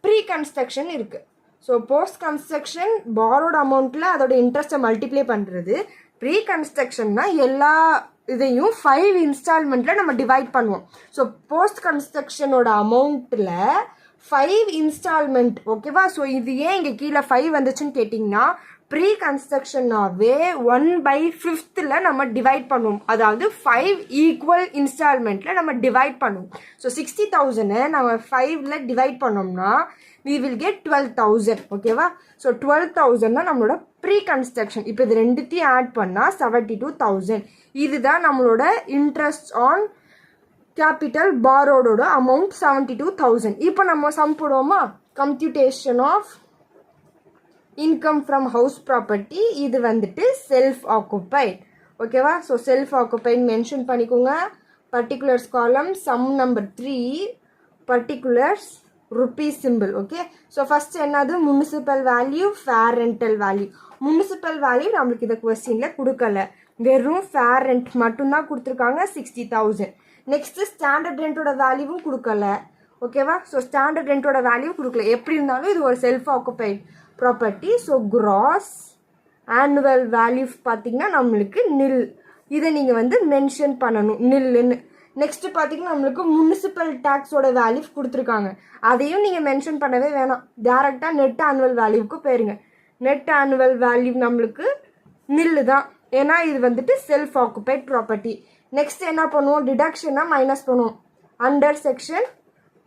[SPEAKER 1] ப்ரீ கன்ஸ்ட்ரக்ஷன் இருக்குது. ஸோ போஸ்ட் கன்ஸ்ட்ரக்ஷன் பாரோட் அமௌண்ட்டில் அதோட இன்ட்ரெஸ்ட்டை மல்டிப்ளை பண்ணுறது. ப்ரீ கன்ஸ்ட்ரக்ஷன்னா எல்லா இதையும் 5 இன்ஸ்டால்மெண்ட்டில் நம்ம டிவைட் பண்ணுவோம். ஸோ போஸ்ட் கன்ஸ்ட்ரக்ஷனோட அமௌண்ட்டில் 5 இன்ஸ்டால்மெண்ட். ஓகேவா, ஸோ இது ஏன் இங்கே கீழே 5 வந்துச்சுன்னு கேட்டிங்கன்னா ப்ரீ கன்ஸ்ட்ரக்ஷனாகவே 1/5 நம்ம டிவைட் பண்ணுவோம். அதாவது 5 ஈக்குவல் இன்ஸ்டால்மெண்ட்டில் நம்ம டிவைட் பண்ணுவோம். ஸோ 60,000 நம்ம 5ல் டிவைட் பண்ணோம்னா we will get 12,000. ஓகேவா, ஸோ 12,000 தான் நம்மளோட ப்ரீ கன்ஸ்ட்ரக்ஷன். இப்போ இது ரெண்டுத்தையும் ஆட் பண்ணால் 72,000. இதுதான் நம்மளோட இன்ட்ரெஸ்ட் ஆன் கேபிட்டல் பாரோடோட அமௌண்ட் 72,000. இப்போ நம்ம சம் போடுவோமா, computation of income from house property. இது வந்துட்டு செல்ஃப் ஆக்குபைட். ஓகேவா, ஸோ செல்ஃப் ஆக்குபைட் மென்ஷன் பண்ணிக்கோங்க. Particulars column sum number 3 particulars rupees simple. Okay, so first என்னது municipal value, fair rental value. Municipal value நம்மளுக்கு இந்த கொஸ்டினில் கொடுக்கல, வெறும் ஃபேர் ரெண்ட் மட்டும்தான் கொடுத்துருக்காங்க 60,000. நெக்ஸ்ட்டு ஸ்டாண்டர்ட் ரெண்டோட வேல்யூவும் கொடுக்கல. ஓகேவா, ஸோ ஸ்டாண்டர்ட் ரெண்டோட வேல்யூ கொடுக்கல. எப்படி இருந்தாலும் இது ஒரு self occupied property. So gross annual value பார்த்தீங்கன்னா நம்மளுக்கு நில். இதை நீங்கள் வந்து மென்ஷன் பண்ணணும் நில்லுன்னு. நெக்ஸ்ட்டு பார்த்தீங்கன்னா நம்மளுக்கு முனிசிபல் டேக்ஸோட வேல்யூ கொடுத்துருக்காங்க, அதையும் நீங்கள் மென்ஷன் பண்ணவே வேணாம். டேரெக்டாக நெட் ஆனுவல் வேல்யூவுக்கு போயிருங்க. நெட் ஆனுவல் வேல்யூ நம்மளுக்கு நில்லு தான், ஏன்னா இது வந்துட்டு செல்ஃப் ஆக்குபைட் ப்ராப்பர்ட்டி. நெக்ஸ்ட் என்ன பண்ணுவோம், டிடக்ஷனாக மைனஸ் பண்ணுவோம். அண்டர் செக்ஷன்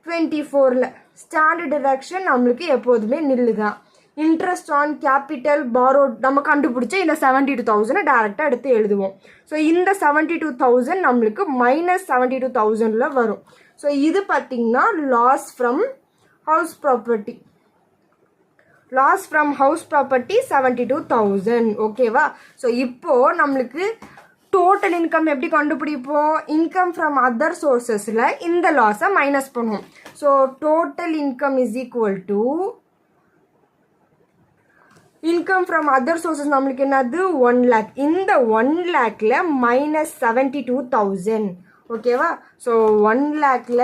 [SPEAKER 1] 24ல் ஸ்டாண்டர்ட் டிடக்ஷன் நம்மளுக்கு எப்போதுமே நில்லு தான். இன்ட்ரெஸ்ட் ஆன் கேபிட்டல் பாரோட் நம்ம கண்டுபிடிச்ச இந்த 72,000 டேரெக்டாக எடுத்து எழுதுவோம். ஸோ இந்த 72,000 நம்மளுக்கு -72,000ல் வரும். ஸோ இது பார்த்திங்கன்னா loss from house property. Loss from house property 72,000. ஓகேவா, ஸோ இப்போது நம்மளுக்கு டோட்டல் இன்கம் எப்படி கண்டுபிடிப்போம், இன்கம் ஃப்ரம் அதர் சோர்ஸஸில் இந்த லாஸை மைனஸ் பண்ணுவோம். So total income is equal to income from other sources நம்மளுக்கு என்னது 1 lakh. இந்த 1 lakhல -72,000. ஓகேவா, ஸோ 1 lakhல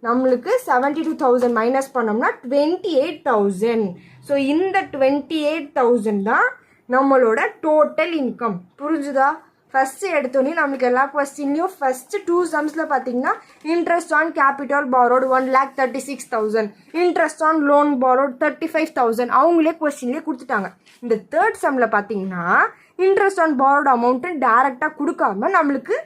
[SPEAKER 1] நம்மளுக்கு 72,000 மைனஸ் பண்ணோம்னா 28,000. ஸோ இந்த 28,000 தான் நம்மளோட டோட்டல் இன்கம். புரிஞ்சுதா? ஃபஸ்ட்டு எடுத்தோன்னே நம்மளுக்கு எல்லா கொஸ்டின்லையும் ஃபஸ்ட்டு 2 சம்ஸில் பார்த்தீங்கன்னா interest on capital borrowed 1,36,000, interest on loan borrowed 35,000 அவங்களே கொஸ்டின்லேயே கொடுத்துட்டாங்க. இந்த தேர்ட் சம்மில் பார்த்தீங்கன்னா இன்ட்ரெஸ்ட் ஆன் பாரோட் அமௌண்ட்டு டேரெக்டாக கொடுக்காம நம்மளுக்கு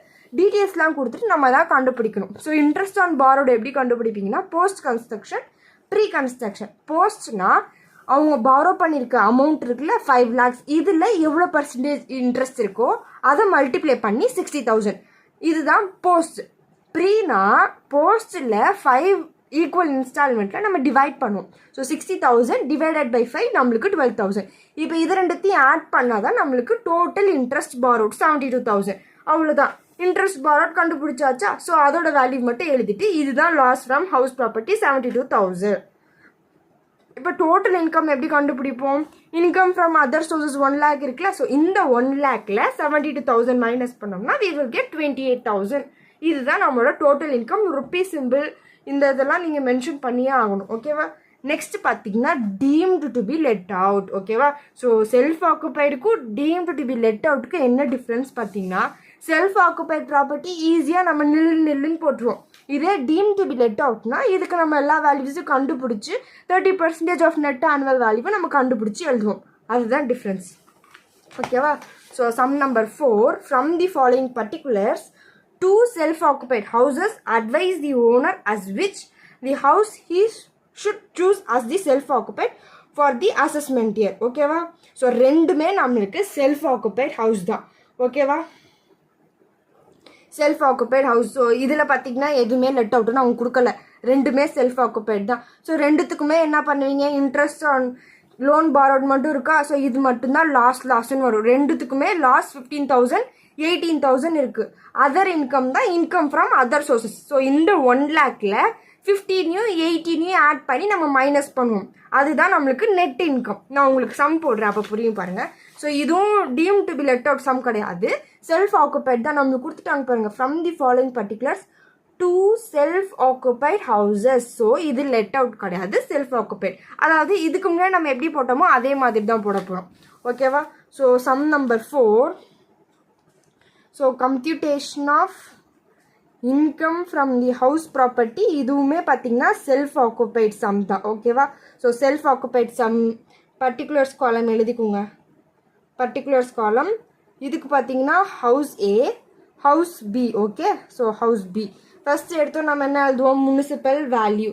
[SPEAKER 1] டீட்டெயில்ஸ்லாம் கொடுத்துட்டு நம்ம தான் கண்டுபிடிக்கணும். ஸோ இன்ட்ரெஸ்ட் ஆன் பாரோட் எப்படி கண்டுபிடிப்பீங்கன்னா போஸ்ட் கன்ஸ்ட்ரக்ஷன், ப்ரீ கன்ஸ்ட்ரக்ஷன். போஸ்ட்னா அவங்க பாரோ பண்ணியிருக்க அமௌண்ட் இருக்குல்ல 5 lakhs, இதில் எவ்வளோ பர்சன்டேஜ் இன்ட்ரெஸ்ட் இருக்கோ அதை மல்டிப்ளை பண்ணி 60,000. இதுதான் போஸ்ட். ப்ரீனா போஸ்ட்டில் 5 ஈக்குவல் இன்ஸ்டால்மெண்ட்டில் நம்ம டிவைட் பண்ணுவோம். ஸோ 60,000 டிவைடட் பை 5 நம்மளுக்கு 12,000. இப்போ இது ரெண்டுத்தையும் ஆட் பண்ணால் தான் நம்மளுக்கு டோட்டல் இன்ட்ரெஸ்ட் பாரோட் 72,000. அவ்வளோதான், இன்ட்ரெஸ்ட் பாரோட் கண்டுபிடிச்சாச்சா. ஸோ அதோட வேல்யூ மட்டும் எழுதிட்டு இதுதான் லாஸ் ஃப்ரம் ஹவுஸ் ப்ராப்பர்ட்டி 72,000. இப்போ டோட்டல் இன்கம் எப்படி கண்டுபிடிப்போம், income from other sources 1 lakh இருக்குல்ல. ஸோ இந்த 1 lakhல 72,000 மைனஸ் பண்ணோம்னா we will get 28,000. இதுதான் நம்மளோட டோட்டல் இன்கம். ருப்பீ சிம்பிள் இந்த இதெல்லாம் நீங்கள் மென்ஷன் பண்ணியே ஆகணும். ஓகேவா, நெக்ஸ்ட் பார்த்தீங்கன்னா deemed to be let out. ஓகேவா, ஸோ செல்ஃப் ஆக்குபைடுக்கும் டீம்டு டு பி லெட் அவுட்டுக்கு என்ன டிஃப்ரென்ஸ் பார்த்தீங்கன்னா செல்ஃப் ஆக்குபைட் ப்ராப்பர்ட்டி ஈஸியாக நம்ம நில்லுன்னு போட்டுருவோம். இதே டீம் டு பி லெட் அவுட்னா இதுக்கு நம்ம எல்லா வேல்யூஸும் கண்டுபிடிச்சி 30% ஆஃப் நெட் ஆனுவல் வேல்யூவை நம்ம கண்டுபிடிச்சி எழுதுவோம். அதுதான் டிஃப்ரென்ஸ். ஓகேவா, so sum number 4 from the following particulars 2 self-occupied houses advise the owner as which the house he should choose as the self-occupied for the assessment year. ஓகேவா, ஸோ ரெண்டுமே நம்மளுக்கு self occupied house தான். ஓகேவா, self occupied house. So இதில் பார்த்தீங்கன்னா எதுவுமே let அவுட்டுன்னு அவங்க கொடுக்கல, ரெண்டுமே செல்ஃப் ஆக்குபைட் தான். ஸோ ரெண்டுத்துக்குமே என்ன பண்ணுவீங்க, இன்ட்ரெஸ்ட் ஆன் லோன் பாரோட் மட்டும் இருக்கா. ஸோ இது மட்டும்தான் லாஸ்ன்னு வரும். ரெண்டுத்துக்குமே லாஸ் 15,000 18,000 இருக்குது. அதர் இன்கம் தான் income from other sources. So இந்த 1 lakhல 15 18 ஆட் பண்ணி நம்ம மைனஸ் பண்ணுவோம். அதுதான் நம்மளுக்கு நெட் இன்கம். நான் உங்களுக்கு சம் போடுறேன், அப்போ புரியும் பாருங்கள். ஸோ ஸோ இதுவும் deem to be let out some கிடையாது, செல்ஃப் ஆக்குபைட் தான். நம்மளுக்கு கொடுத்துட்டாங்க பாருங்க, from the following particulars to self occupied houses. So இது லெட் அவுட் கிடையாது, செல்ஃப் ஆக்குபைட். அதாவது இதுக்கு முன்னாடி நம்ம எப்படி போட்டோமோ அதே மாதிரி தான் போட போகிறோம். ஓகேவா? So sum number 4. So computation of income from the house property, இதுவுமே பார்த்தீங்கன்னா செல்ஃப் ஆக்குபைட் சம் தான். ஓகேவா? So self occupied sum particulars column எழுதிக்கோங்க. பர்டிகுலர்ஸ் காலம் இதுக்கு பார்த்தீங்கன்னா house A, house B. Okay, so house B first எடுத்தோம் நம்ம என்ன எழுதுவோம், முனிசிபல் வேல்யூ.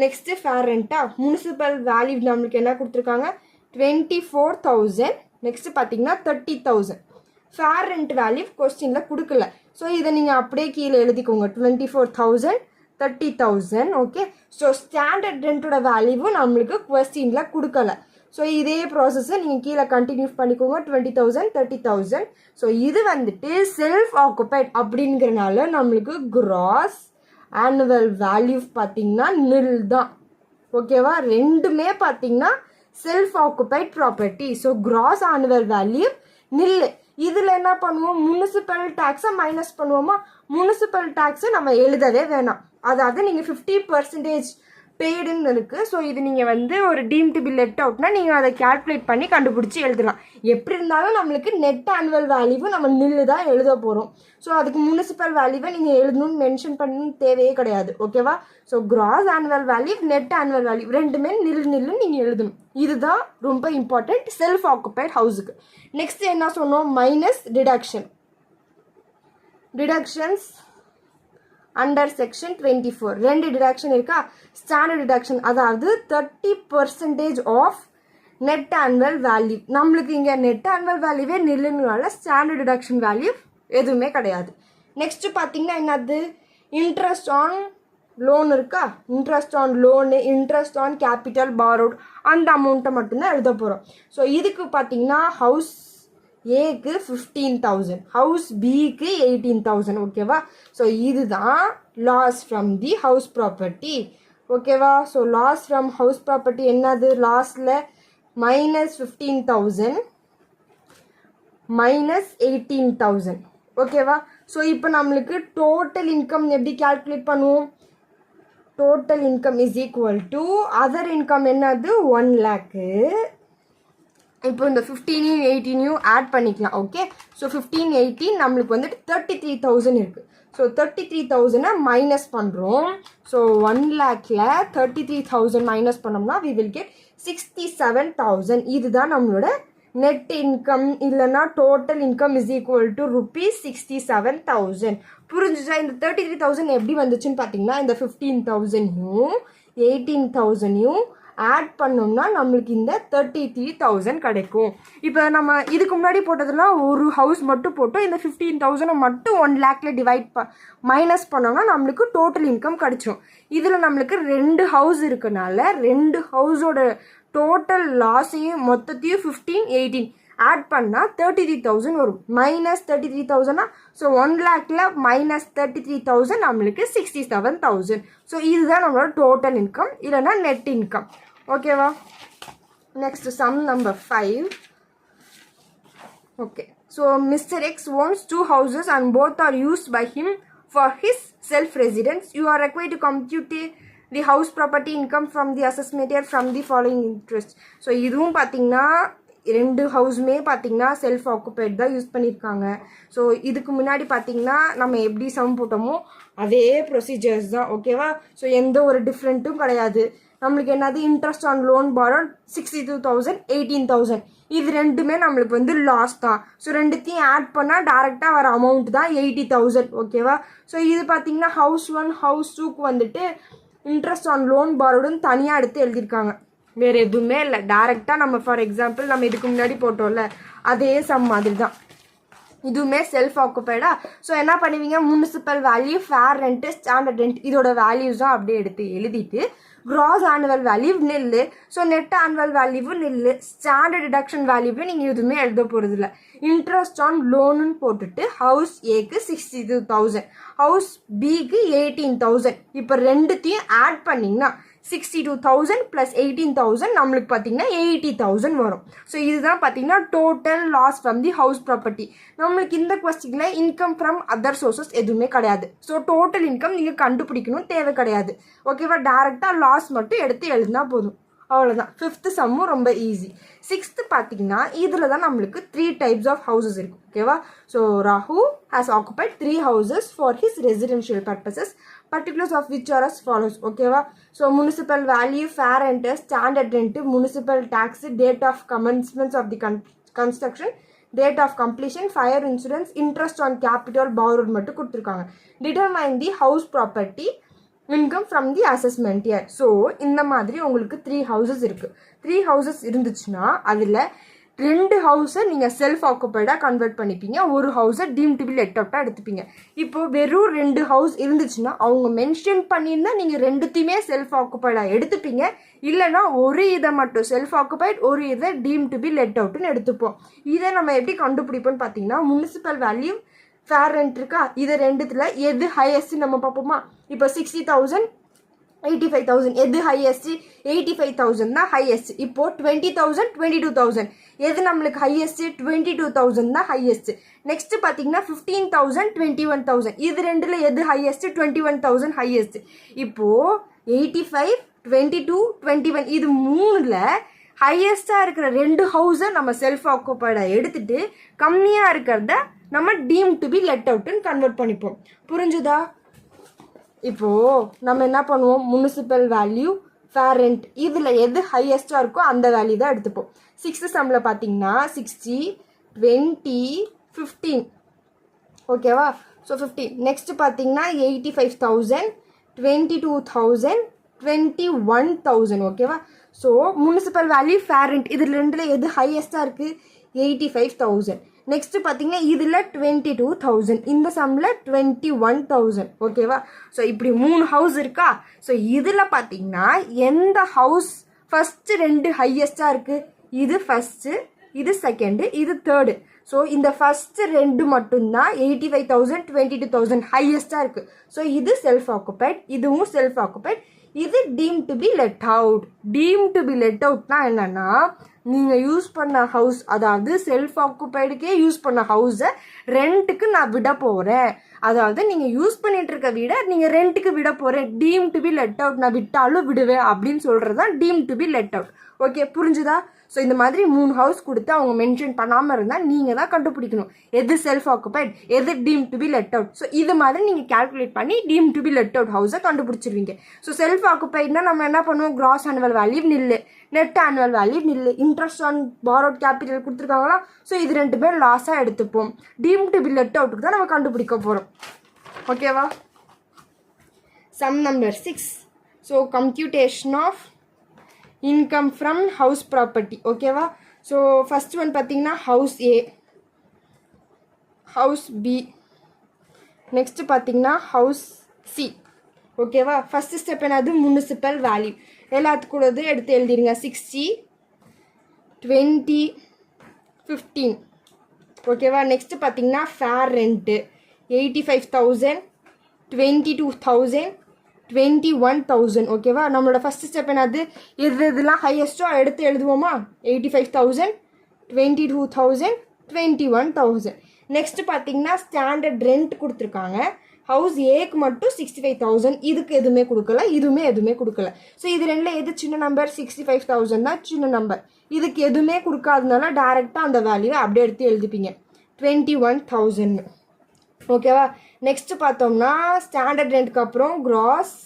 [SPEAKER 1] நெக்ஸ்ட்டு ஃபேர் ரெண்டா, முனிசிபல் வேல்யூ நம்மளுக்கு என்ன கொடுத்துருக்காங்க 24,000. நெக்ஸ்ட்டு பார்த்தீங்கன்னா 30,000. ஃபேர் ரெண்ட் வேல்யூ கொஸ்டினில் கொடுக்கல, ஸோ இதை நீங்கள் அப்படியே கீழே எழுதிக்கோங்க 24,000 30,000. ஓகே, ஸோ ஸ்டாண்டர்ட் ரெண்டோட வேல்யூவும் நம்மளுக்கு கொஸ்டினில் கொடுக்கல. ஸோ இதே ப்ராசஸை நீங்கள் கீழே கண்டினியூ பண்ணிக்கோங்க 20,000 30,000. ஸோ இது வந்துட்டு செல்ஃப் ஆக்குபைட் அப்படிங்கிறனால நம்மளுக்கு கிராஸ் ஆனுவல் வேல்யூ பார்த்தீங்கன்னா நில் தான். ஓகேவா? ரெண்டுமே பார்த்தீங்கன்னா self occupied property. So gross annual value நில். இதில் என்ன பண்ணுவோம், முனிசிபல் டேக்ஸை மைனஸ் பண்ணுவோமா, முனிசிபல் டேக்ஸை நம்ம எழுதவே வேணாம். அதாவது நீங்கள் 50% பெய்டுன்னு இருக்குது. ஸோ இது நீங்கள் வந்து ஒரு டீம் டு பி லெட் அவுட்னா நீங்கள் அதை கேல்குலேட் பண்ணி கண்டுபிடிச்சி எழுதலாம். எப்படி இருந்தாலும் நம்மளுக்கு நெட் ஆனுவல் வேல்யூவும் நம்ம நில்லு தான் எழுத போகிறோம். ஸோ அதுக்கு முனிசிபல் வேல்யூவை நீங்கள் எழுதணும்னு மென்ஷன் பண்ணணும் தேவையே கிடையாது. ஓகேவா? So gross annual value net annual value ரெண்டுமே நில்லுன்னு நீங்கள் எழுதணும். இதுதான் ரொம்ப இம்பார்ட்டண்ட் செல்ஃப் ஆக்குபைட் ஹவுஸுக்கு. நெக்ஸ்ட் என்ன சொன்னோம், minus deduction. Deductions under section 24 ரெண்டு டிடக்ஷன் இருக்கா. ஸ்டாண்டர்ட் டிடக்ஷன் அதாவது 30% ஆஃப் நெட் ஆனுவல் வேல்யூ. நம்மளுக்கு இங்கே நெட் ஆனுவல் வேல்யூவே நில்லுனால ஸ்டாண்டர்ட் டிடக்ஷன் வேல்யூ எதுவுமே கிடையாது. நெக்ஸ்ட் பார்த்தீங்கன்னா என்னது, இன்ட்ரெஸ்ட் ஆன் லோன் இருக்கா. Interest on loan, interest on capital borrowed, அந்த அமௌண்ட்டை மட்டும்தான் எழுத போகிறோம். ஸோ இதுக்கு பார்த்தீங்கன்னா ஹவுஸ் ஏக்கு 15,000, ஹவுஸ் பிக்கு 18,000. ஓகேவா? ஸோ இதுதான் loss from the house property. ஓகேவா? So loss from house property என்னது, லாஸில் மைனஸ் 15,000 மைனஸ் 18,000. ஓகேவா? ஸோ இப்போ நம்மளுக்கு டோட்டல் இன்கம் எப்படி கால்குலேட் பண்ணுவோம், total income is equal to other income என்னது 1 lakh. இப்போ இந்த 15 18 ஆட் பண்ணிக்கலாம். ஓகே, ஸோ 15 18 நம்மளுக்கு வந்துட்டு 33,000 இருக்குது. ஸோ 33,000 மைனஸ் பண்ணுறோம். ஸோ 1 lakhல 33,000 மைனஸ் பண்ணோம்னா we will get 67,000. இதுதான் நம்மளோட நெட் இன்கம் இல்லைன்னா total income is equal to ₹67,000. புரிஞ்சுச்சா? இந்த 33,000 எப்படி வந்துச்சுன்னு பார்த்தீங்கன்னா இந்த 15,000யும் 18,000யும் ஆட் பண்ணோம்னா நம்மளுக்கு இந்த 33,000 கிடைக்கும். இப்போ நம்ம இதுக்கு முன்னாடி போட்டதெல்லாம் ஒரு ஹவுஸ் மட்டும் போட்டோம். இந்த 15,000 மட்டும் 1 lakhல டிவைட் மைனஸ் பண்ணோம்னா நம்மளுக்கு டோட்டல் இன்கம் கிடைச்சிடும். இதில் நம்மளுக்கு 2 ஹவுஸ் இருக்கனால 2 ஹவுஸோட டோட்டல் லாஸையும் மொத்தத்தையும் 15 18 ஆட் பண்ணால் 33,000 வரும். மைனஸ் 33,000. ஸோ 1 lakhல மைனஸ் 33,000 நம்மளுக்கு 67,000. ஸோ இதுதான் நம்மளோட டோட்டல் இன்கம் இல்லைன்னா நெட் இன்கம். ஓகேவா? Next sum number 5. Okay, so mister X owns 2 houses and both are used by him for his self residence. You are required to compute the house property income from the assessment from the following interest. So இதுவும் பார்த்தீங்கன்னா 2 ஹவுஸுமே பார்த்தீங்கன்னா self occupied தான் use பண்ணியிருக்காங்க. So இதுக்கு முன்னாடி பார்த்தீங்கன்னா நம்ம எப்படி சம் போட்டோமோ அதே ப்ரொசீஜர்ஸ் தான். ஓகேவா? ஸோ எந்த ஒரு டிஃப்ரெண்ட்டும் கிடையாது. நம்மளுக்கு என்னது, இன்ட்ரெஸ்ட் ஆன் லோன் பாரோட் 62,000 18,000. இது ரெண்டுமே நம்மளுக்கு வந்து லாஸ் தான். ஸோ ரெண்டுத்தையும் ஆட் பண்ணால் டேரெக்டாக வர அமௌண்ட் தான் 80,000. ஓகேவா? ஸோ இது பார்த்தீங்கன்னா ஹவுஸ் 1 ஹவுஸ் 2க்கு வந்துட்டு இன்ட்ரெஸ்ட் ஆன் லோன் பாரோடுன்னு தனியாக எடுத்து எழுதியிருக்காங்க. வேறு எதுவுமே இல்லை, டேரெக்டாக நம்ம ஃபார் எக்ஸாம்பிள் நம்ம இதுக்கு முன்னாடி போட்டோம்ல அதே சம் மாதிரி தான். இதுவுமே செல்ஃப் ஆக்குபைடா. ஸோ என்ன பண்ணுவீங்க, municipal value, fair rent, standard rent இதோட வேல்யூஸ் தான் அப்படியே எடுத்து எழுதிட்டு gross annual value nil, so net annual வேல்யூவும் நில்லு, ஸ்டாண்டர்ட் டிடக்ஷன் வேல்யூவும் நீங்கள் எதுவுமே எழுத போகிறது இல்லை. இன்ட்ரெஸ்ட் ஆன் லோனுன்னு போட்டுட்டு ஹவுஸ் ஏக்கு 62,000, ஹவுஸ் பிக்கு 18,000. இப்போ ரெண்டுத்தையும் ஆட் பண்ணிங்கன்னா 62,000 ப்ளஸ் 18,000 நம்மளுக்கு பார்த்தீங்கன்னா 80,000 வரும். ஸோ இதுதான் பார்த்தீங்கன்னா total loss from the house property. நம்மளுக்கு இந்த கொஸ்டினில் இன்கம் ஃப்ரம் அதர் சோர்சஸ் எதுவுமே கிடையாது. ஸோ டோட்டல் இன்கம் நீங்கள் கண்டுபிடிக்கணும் தேவை கிடையாது. ஓகேவா, டேரெக்டாக லாஸ் மட்டும் எடுத்து எழுதினா போதும், அவ்வளோதான். ஃபிஃப்த்து சம்மும் ரொம்ப ஈஸி. சிக்ஸ்த்து பார்த்தீங்கன்னா இதில் தான் நம்மளுக்கு 3 டைப்ஸ் ஆஃப் ஹவுசஸ் இருக்குது. ஓகேவா, so Raghu has occupied 3 houses for his residential purposes, particulars of which are as follows. ஓகேவா, so municipal value, fair rent, standard rent, municipal taxes, date of commencements of the construction, date of completion, fire insurance, interest on capital borrowed மட்டும் கொடுத்துருக்காங்க. Determine the house property income from the assessment year. So இந்த மாதிரி உங்களுக்கு 3 houses இருக்குது. 3 houses இருந்துச்சுன்னா அதில் 2 ஹவுஸை நீங்கள் self ஆக்குபைடாக convert பண்ணிப்பீங்க, ஒரு ஹவுஸை டீம் டு பி லெட் அவுட்டாக எடுத்துப்பீங்க. இப்போது வெறும் 2 ஹவுஸ் இருந்துச்சுன்னா அவங்க மென்ஷன் பண்ணியிருந்தா நீங்கள் 2த்தையுமே செல்ஃப் ஆக்குபைடாக எடுத்துப்பீங்க. இல்லைனா ஒரு இதை மட்டும் செல்ஃப் ஆக்குபைட், ஒரு இதை டீம் டு பி லெட் அவுட்டுன்னு எடுத்துப்போம். இதை நம்ம எப்படி கண்டுபிடிப்போம்னு பார்த்தீங்கன்னா முனிசிபல் வேல்யூ, ஃபேர் ரெண்ட் இருக்கா, இது ரெண்டுத்தில் எது ஹையஸ்ட் நம்ம பார்ப்போமா. இப்போ 60,000 85,000 எது ஹையஸ்ட்? 85,000 தான் ஹையஸ்ட். இப்போது 20,000 22,000 எது நம்மளுக்கு ஹையஸ்ட்? 22,000 தான் ஹையஸ்ட். நெக்ஸ்ட் பார்த்தீங்கன்னா 15,000 21,000 இது ரெண்டில் எது ஹையஸ்ட்? 21,000 ஹையஸ்ட். இப்போது 85 22 21 இது 3ல் ஹையஸ்டாக இருக்கிற 2 ஹவுஸை நம்ம செல்ஃப் ஆக்குபைடாக எடுத்துகிட்டு கம்மியாக இருக்கிறத நம்ம டீம் டு பி லெட் அவுட்டுன்னு கன்வெர்ட் பண்ணிப்போம். புரிஞ்சுதா? இப்போது நம்ம என்ன பண்ணுவோம், முனிசிபல் வேல்யூ, ஃபேர் ரெண்ட் இதில் எது ஹையஸ்ட்டாக இருக்கோ அந்த வேல்யூ தான் எடுத்துப்போம். 6th சம்மில் பார்த்தீங்கன்னா 60 20 15. ஓகேவா, ஸோ 15. நெக்ஸ்ட் பார்த்தீங்கன்னா 85,000 22,000 21,000. ஓகேவா, so municipal value, fair rent இது ரெண்டில் எது ஹையஸ்ட்டாக இருக்குது? 85,000. நெக்ஸ்ட்டு பார்த்தீங்கன்னா இதில் 22,000, இந்த சம்மில் 21,000. ஓகேவா, ஸோ இப்படி 3 ஹவுஸ் இருக்கா. ஸோ இதில் பார்த்தீங்கன்னா எந்த ஹவுஸ் ஃபஸ்ட்டு 2 ஹையஸ்ட்டாக இருக்குது? இது ஃபஸ்ட்டு, இது செகண்டு, இது தேர்டு. ஸோ இந்த ஃபஸ்ட்டு 2 மட்டும்தான் 85,000 22,000 ஹையஸ்ட்டாக இருக்குது. ஸோ இது செல்ஃப் ஆக்குபைட், இதுவும் செல்ஃப் ஆக்குபைட், இது deemed to be let out. Deemed to be let அவுட்னா என்னென்னா நீங்கள் யூஸ் பண்ண ஹவுஸ், அதாவது செல்ஃப் ஆக்குபைடுக்கே யூஸ் பண்ண ஹவுஸை ரெண்ட்டுக்கு நான் விட போகிறேன், அதாவது நீங்கள் யூஸ் பண்ணிட்டு இருக்க வீடை நீங்கள் ரெண்ட்டுக்கு விட போகிறேன், deem to be let out, நான் விட்டாலும் விடுவேன் அப்படின்னு சொல்கிறது தான் team to be let out. Okay, புரிஞ்சுதா? ஸோ இந்த மாதிரி 3 ஹவுஸ் கொடுத்து அவங்க மென்ஷன் பண்ணாமல் இருந்தால் நீங்கள் தான் கண்டுபிடிக்கணும் எது செல்ஃப் ஆக்குபைட், எது deemed to be let out. So இது மாதிரி நீங்கள் கேல்குலேட் பண்ணி deemed to be let out ஹவுஸை கண்டுபிடிச்சிருவீங்க. ஸோ செல்ஃப் ஆக்குபைட்னா நம்ம என்ன பண்ணுவோம், gross annual value nil, net annual value nil, interest on borrowed capital கொடுத்துருக்காங்களா. ஸோ இது 2 லாஸாக எடுத்துப்போம். டீம் டு பி லெட் அவுட்டுக்கு தான் நம்ம கண்டுபிடிக்க போகிறோம். ஓகேவா, sum number 6. So computation of income from house property. ஓகேவா, ஸோ ஃபஸ்ட் ஒன் பார்த்தீங்கன்னா house A, house B, next பார்த்தீங்கன்னா ஹவுஸ் சி. ஓகேவா, ஃபஸ்ட்டு ஸ்டெப் என்னது, முனிசிபல் வேல்யூ. எல்லாத்துக்கூடது எடுத்து எழுதிடுங்க. 60 20 15. ஓகேவா, நெக்ஸ்ட்டு பார்த்தீங்கன்னா ஃபேர் ரெண்ட்டு 85,000 22,000 21,000. ஓகேவா, நம்மளோட ஃபஸ்ட்டு ஸ்டெப் என்னது, இதெல்லாம் ஹையஸ்ட்டோ எடுத்து எழுதுவோமா. 85,000 22,000 21,000. நெக்ஸ்ட் பார்த்தீங்கன்னா ஸ்டாண்டர்ட் ரெண்ட் கொடுத்துருக்காங்க. ஹவுஸ் ஏக்கு மட்டும் 65,000, இதுக்கு எதுவுமே கொடுக்கல, எதுவுமே கொடுக்கல. ஸோ இது ரெண்டில் எது சின்ன நம்பர்? 65,000 தான் சின்ன நம்பர். இதுக்கு எதுவுமே கொடுக்காதனால டேரெக்டாக அந்த வேல்யூவை அப்படியே எடுத்து எழுதிப்பீங்க 21,000. ஓகேவா, நெக்ஸ்ட் பார்த்தோம்னா ஸ்டாண்டர்ட் ரெண்ட்க்கு அப்புறம் கிராஸ்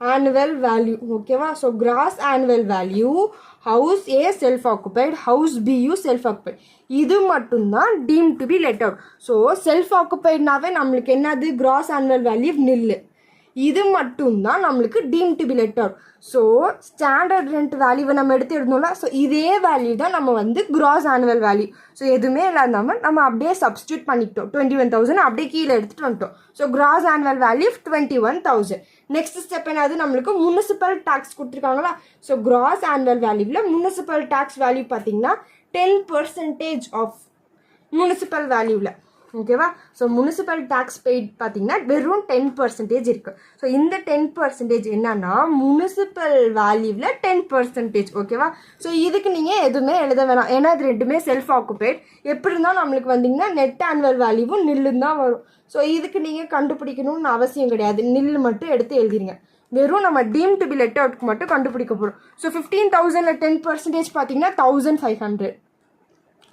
[SPEAKER 1] ஆனுவல் வேல்யூ. ஓகேவா, so gross annual value house A self occupied, house B self occupied, இது மட்டும்தான் deemed to be let out. So self ஆக்குபைட்னாவே நம்மளுக்கு என்னது, கிராஸ் ஆனுவல் வேல்யூ நில்லு, இது மட்டும்தான் நம்மளுக்கு deemed to be let out. So standard rent வேல்யூவை நம்ம எடுத்து எழுதணும்ல, ஸோ இதே வேல்யூ தான் நம்ம வந்து கிராஸ் ஆனுவல் வேல்யூ. ஸோ எதுவுமே இல்லாமல் நம்ம அப்படியே சப்ஸ்டியூட் பண்ணிக்கிட்டோம். 21,000 அப்படியே கீழே எடுத்துகிட்டு வந்துட்டோம். So gross annual value 21,000. Next step என்னது, நம்மளுக்கு முனிசிபல் டேக்ஸ் கொடுத்துருக்காங்களா. ஸோ கிராஸ் ஆனுவல் வேல்யூவில் முனிசிபல் டேக்ஸ் வேல்யூ பார்த்தீங்கன்னா 10% ஆஃப் முனிசிபல் வேல்யூவில். ஓகேவா. ஸோ முனிசிபல் டேக்ஸ் பெய்ட் பார்த்தீங்கன்னா வெறும் 10% இருக்குது. ஸோ இந்த 10% என்னன்னா முனிசிபல் வேல்யூவில் 10%. ஓகேவா. ஸோ இதுக்கு நீங்கள் எதுவுமே எழுத வேணாம், ஏன்னா இது ரெண்டுமே செல்ஃப் ஆக்குபைட். எப்படி இருந்தாலும் நம்மளுக்கு வந்தீங்கன்னா நெட் ஆனுவல் வேல்யூவும் நில்லுன்னு தான் வரும். ஸோ இதுக்கு நீங்கள் கண்டுபிடிக்கணும்னு அவசியம் கிடையாது, நில் மட்டும் எடுத்து எழுதிருங்க. வெறும் நம்ம டீம் டு பி லெட் அவுட்க்கு மட்டும் கண்டுபிடிக்க போகிறோம். ஸோ 15,000ல் 10% பார்த்தீங்கன்னா 1,500.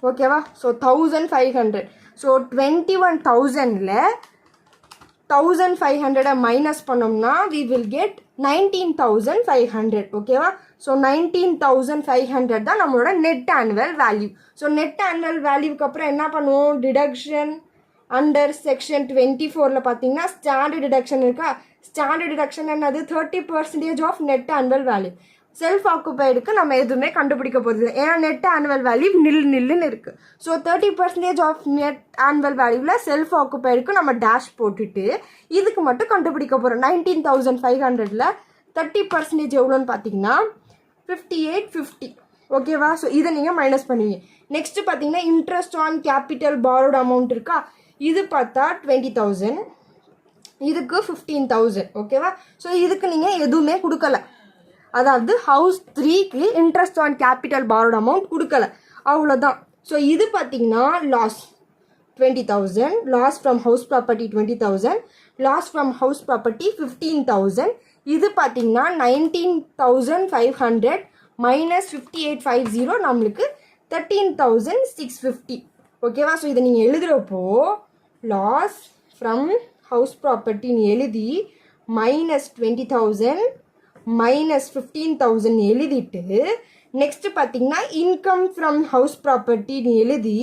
[SPEAKER 1] ஓகேவா. ஸோ 1,500. ஸோ 21,000ல் 1,500 மைனஸ் பண்ணோம்னா we will get 19,500. ஓகேவா. ஸோ 19,500 தான் நம்மளோட net annual value. So net annual வேல்யூக்கு அப்புறம் என்ன பண்ணுவோம், டிடக்ஷன் அண்டர் செக்ஷன் 24ல் பார்த்தீங்கன்னா ஸ்டாண்டர்ட் டிடக்ஷன் இருக்கா. ஸ்டாண்டர்ட் டிடக்ஷன் என்னது, 30% of net annual value. Self ஆக்குபைடுக்கு நம்ம எதுவுமே கண்டுபிடிக்க போகிறது இல்லை, ஏன்னா நெட் ஆனுவல் வேல்யூ நில்லுன்னு இருக்குது. ஸோ 30% ஆஃப் நெட் ஆனுவல் வேல்யூவில் செல்ஃப் ஆக்குபைடுக்கு நம்ம டேஷ் போட்டுட்டு இதுக்கு மட்டும் கண்டுபிடிக்க போகிறோம். 19,500ல் 30% எவ்வளோன்னு பார்த்தீங்கன்னா 5850. ஓகேவா. ஸோ இதை நீங்கள் மைனஸ் பண்ணுவீங்க. நெக்ஸ்ட்டு பார்த்தீங்கன்னா interest on capital borrowed amount இருக்கா, இது பார்த்தா 20,000, இதுக்கு 15,000. ஓகேவா. ஸோ இதுக்கு நீங்கள் எதுவுமே கொடுக்கல, அதாவது ஹவுஸ் 3க்கு interest on capital borrowed amount கொடுக்கல, அவ்வளோதான். ஸோ இது பார்த்தீங்கன்னா loss 20,000, loss from house property 20,000, loss from house property 15,000. இது பார்த்தீங்கன்னா 19,500 மைனஸ் 5850 நம்மளுக்கு 13,650. ஓகேவா. ஸோ இதை நீங்கள் எழுதுகிறப்போ லாஸ் ஃப்ரம் ஹவுஸ் ப்ராப்பர்ட்டின்னு எழுதி மைனஸ் 20,000 மைனஸ் 15,000 எழுதிட்டு நெக்ஸ்ட்டு பார்த்தீங்கன்னா இன்கம் ஃப்ரம் ஹவுஸ் ப்ராப்பர்ட்டின்னு எழுதி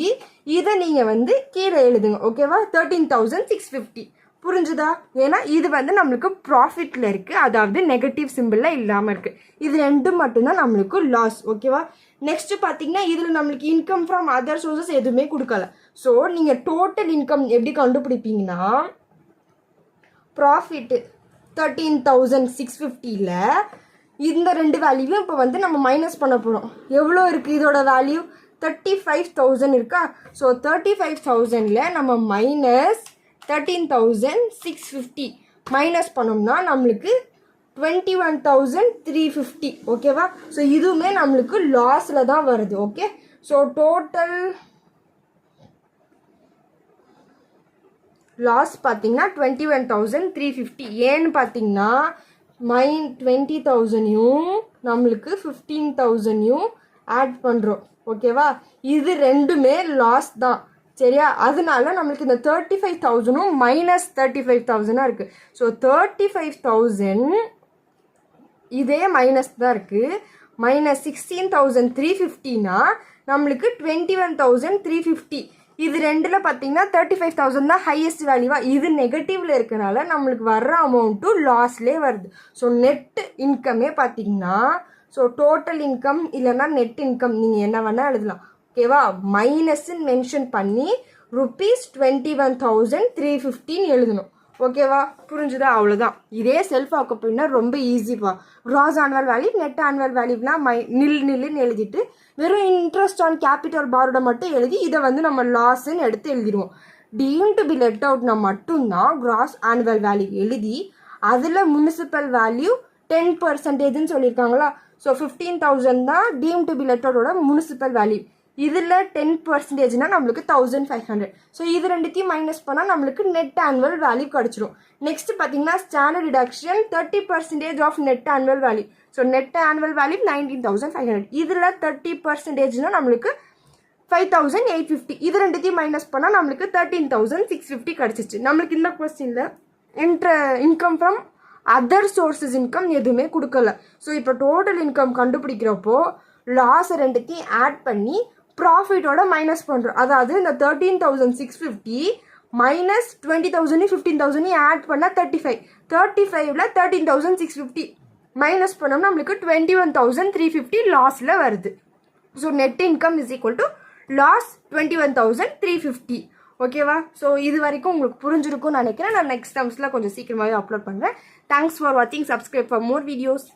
[SPEAKER 1] இதை நீங்கள் கீழே எழுதுங்க. ஓகேவா. 13,650. புரிஞ்சுதா. ஏன்னா இது நம்மளுக்கு ப்ராஃபிட்டில் இருக்குது, அதாவது நெகட்டிவ் சிம்பிளில் இல்லாமல் இருக்குது. இது ரெண்டும் மட்டும்தான் நம்மளுக்கு லாஸ். ஓகேவா. நெக்ஸ்ட்டு பார்த்தீங்கன்னா இதில் நம்மளுக்கு இன்கம் ஃப்ரம் அதர் சோர்சஸ் எதுவுமே கொடுக்கல. ஸோ நீங்கள் டோட்டல் இன்கம் எப்படி கண்டுபிடிப்பீங்கன்னா ப்ராஃபிட்டு 13,650ல் இந்த ரெண்டு வேல்யூவும் இப்போ நம்ம மைனஸ் பண்ண போகிறோம். எவ்வளோ இருக்குது இதோட வேல்யூ, 35,000 இருக்கா. ஸோ 35,000ல் நம்ம மைனஸ் 13,650 மைனஸ் பண்ணோம்னா நம்மளுக்கு 21,350. ஓகேவா. ஸோ இதுவுமே நம்மளுக்கு லாஸில் தான் வருது. ஓகே. ஸோ டோட்டல் லாஸ் பார்த்தீங்கன்னா 21,350. ஏன்னு பார்த்தீங்கன்னா 20,000யும் நம்மளுக்கு 15,000யும் ஆட் பண்ணுறோம். ஓகேவா. இது ரெண்டுமே லாஸ் தான், சரியா. அதனால நம்மளுக்கு இந்த 35,000ம் மைனஸ் 35,000 இருக்குது. ஸோ 35,000 இதே மைனஸ் தான் இருக்குது. மைனஸ் 16,350னா நம்மளுக்கு 21,350. இது ரெண்டில் பார்த்தீங்கன்னா 35,000 தான் ஹையஸ்ட் வேல்யூவா. இது நெகட்டிவில் இருக்கனால நம்மளுக்கு வர்ற அமௌண்ட்டும் லாஸ்லேயே வருது. ஸோ நெட் இன்கமே பார்த்தீங்கன்னா ஸோ டோட்டல் இன்கம் இல்லைன்னா நெட் இன்கம் நீங்கள் என்ன வேணால் எழுதலாம். ஓகேவா. மைனஸ்ன்னு மென்ஷன் பண்ணி ₹21,350 எழுதணும். ஓகேவா. புரிஞ்சுதா. அவ்வளோதான். இதே செல்ஃப் ஆக்குபைட்னா ரொம்ப ஈஸிப்பா. Gross annual value net annual வேல்யூனா நில்லுன்னு எழுதிட்டு வெறும் இன்ட்ரெஸ்ட் ஆன் கேபிட்டல் பாரோட மட்டும் எழுதி இதை நம்ம லாஸ்ன்னு எடுத்து எழுதிடுவோம். டீம் டு பி லெட் அவுட்னா மட்டும்தான் கிராஸ் ஆனுவல் வேல்யூ எழுதி அதில் முனிசிபல் வேல்யூ 10%ன்னு சொல்லியிருக்காங்களா. ஸோ 15,000 தான் டீம் டு பி லெட் அவுட்டோட முனிசிபல் வேல்யூ. இதில் 10%னா நம்மளுக்கு 1,500. ஸோ இது ரெண்டுத்தையும் மைனஸ் பண்ணால் நம்மளுக்கு நெட் ஆனுவல் வேல்யூ கிடச்சிரும். நெக்ஸ்ட் பார்த்தீங்கன்னா standard deduction 30% of net annual value. So net annual value 19,500. இதில் 30%னா நம்மளுக்கு 5,850. இது ரெண்டுத்தையும் மைனஸ் பண்ணால் நம்மளுக்கு 13,650 கிடச்சிச்சு. நம்மளுக்கு இந்த கொஸ்டினில் income from other sources income எதுவுமே கொடுக்கல. ஸோ இப்போ டோட்டல் இன்கம் கண்டுபிடிக்கிறப்போ லாஸ் ரெண்டுத்தையும் ஆட் பண்ணி ப்ராஃபிட்டோட மைனஸ் பண்ணுறோம். அதாவது இந்த 13,650 மைனஸ் 20,000 15,000 ஆட் பண்ணால் 35. 35ல் 13,650 மைனஸ் பண்ணோம்னா நம்மளுக்கு 21,350 லாஸில் வருது. So net income is equal to loss 21,350. ஓகேவா. ஸோ இது வரைக்கும் உங்களுக்கு புரிஞ்சிருக்கும்னு நினைக்கிறேன். நான் நெக்ஸ்ட் டேர்ம்ஸில் கொஞ்சம் சீக்கிரமாகவே அப்லோட் பண்ணுறேன். தேங்க்ஸ் ஃபார் வாட்சிங். Subscribe for more videos.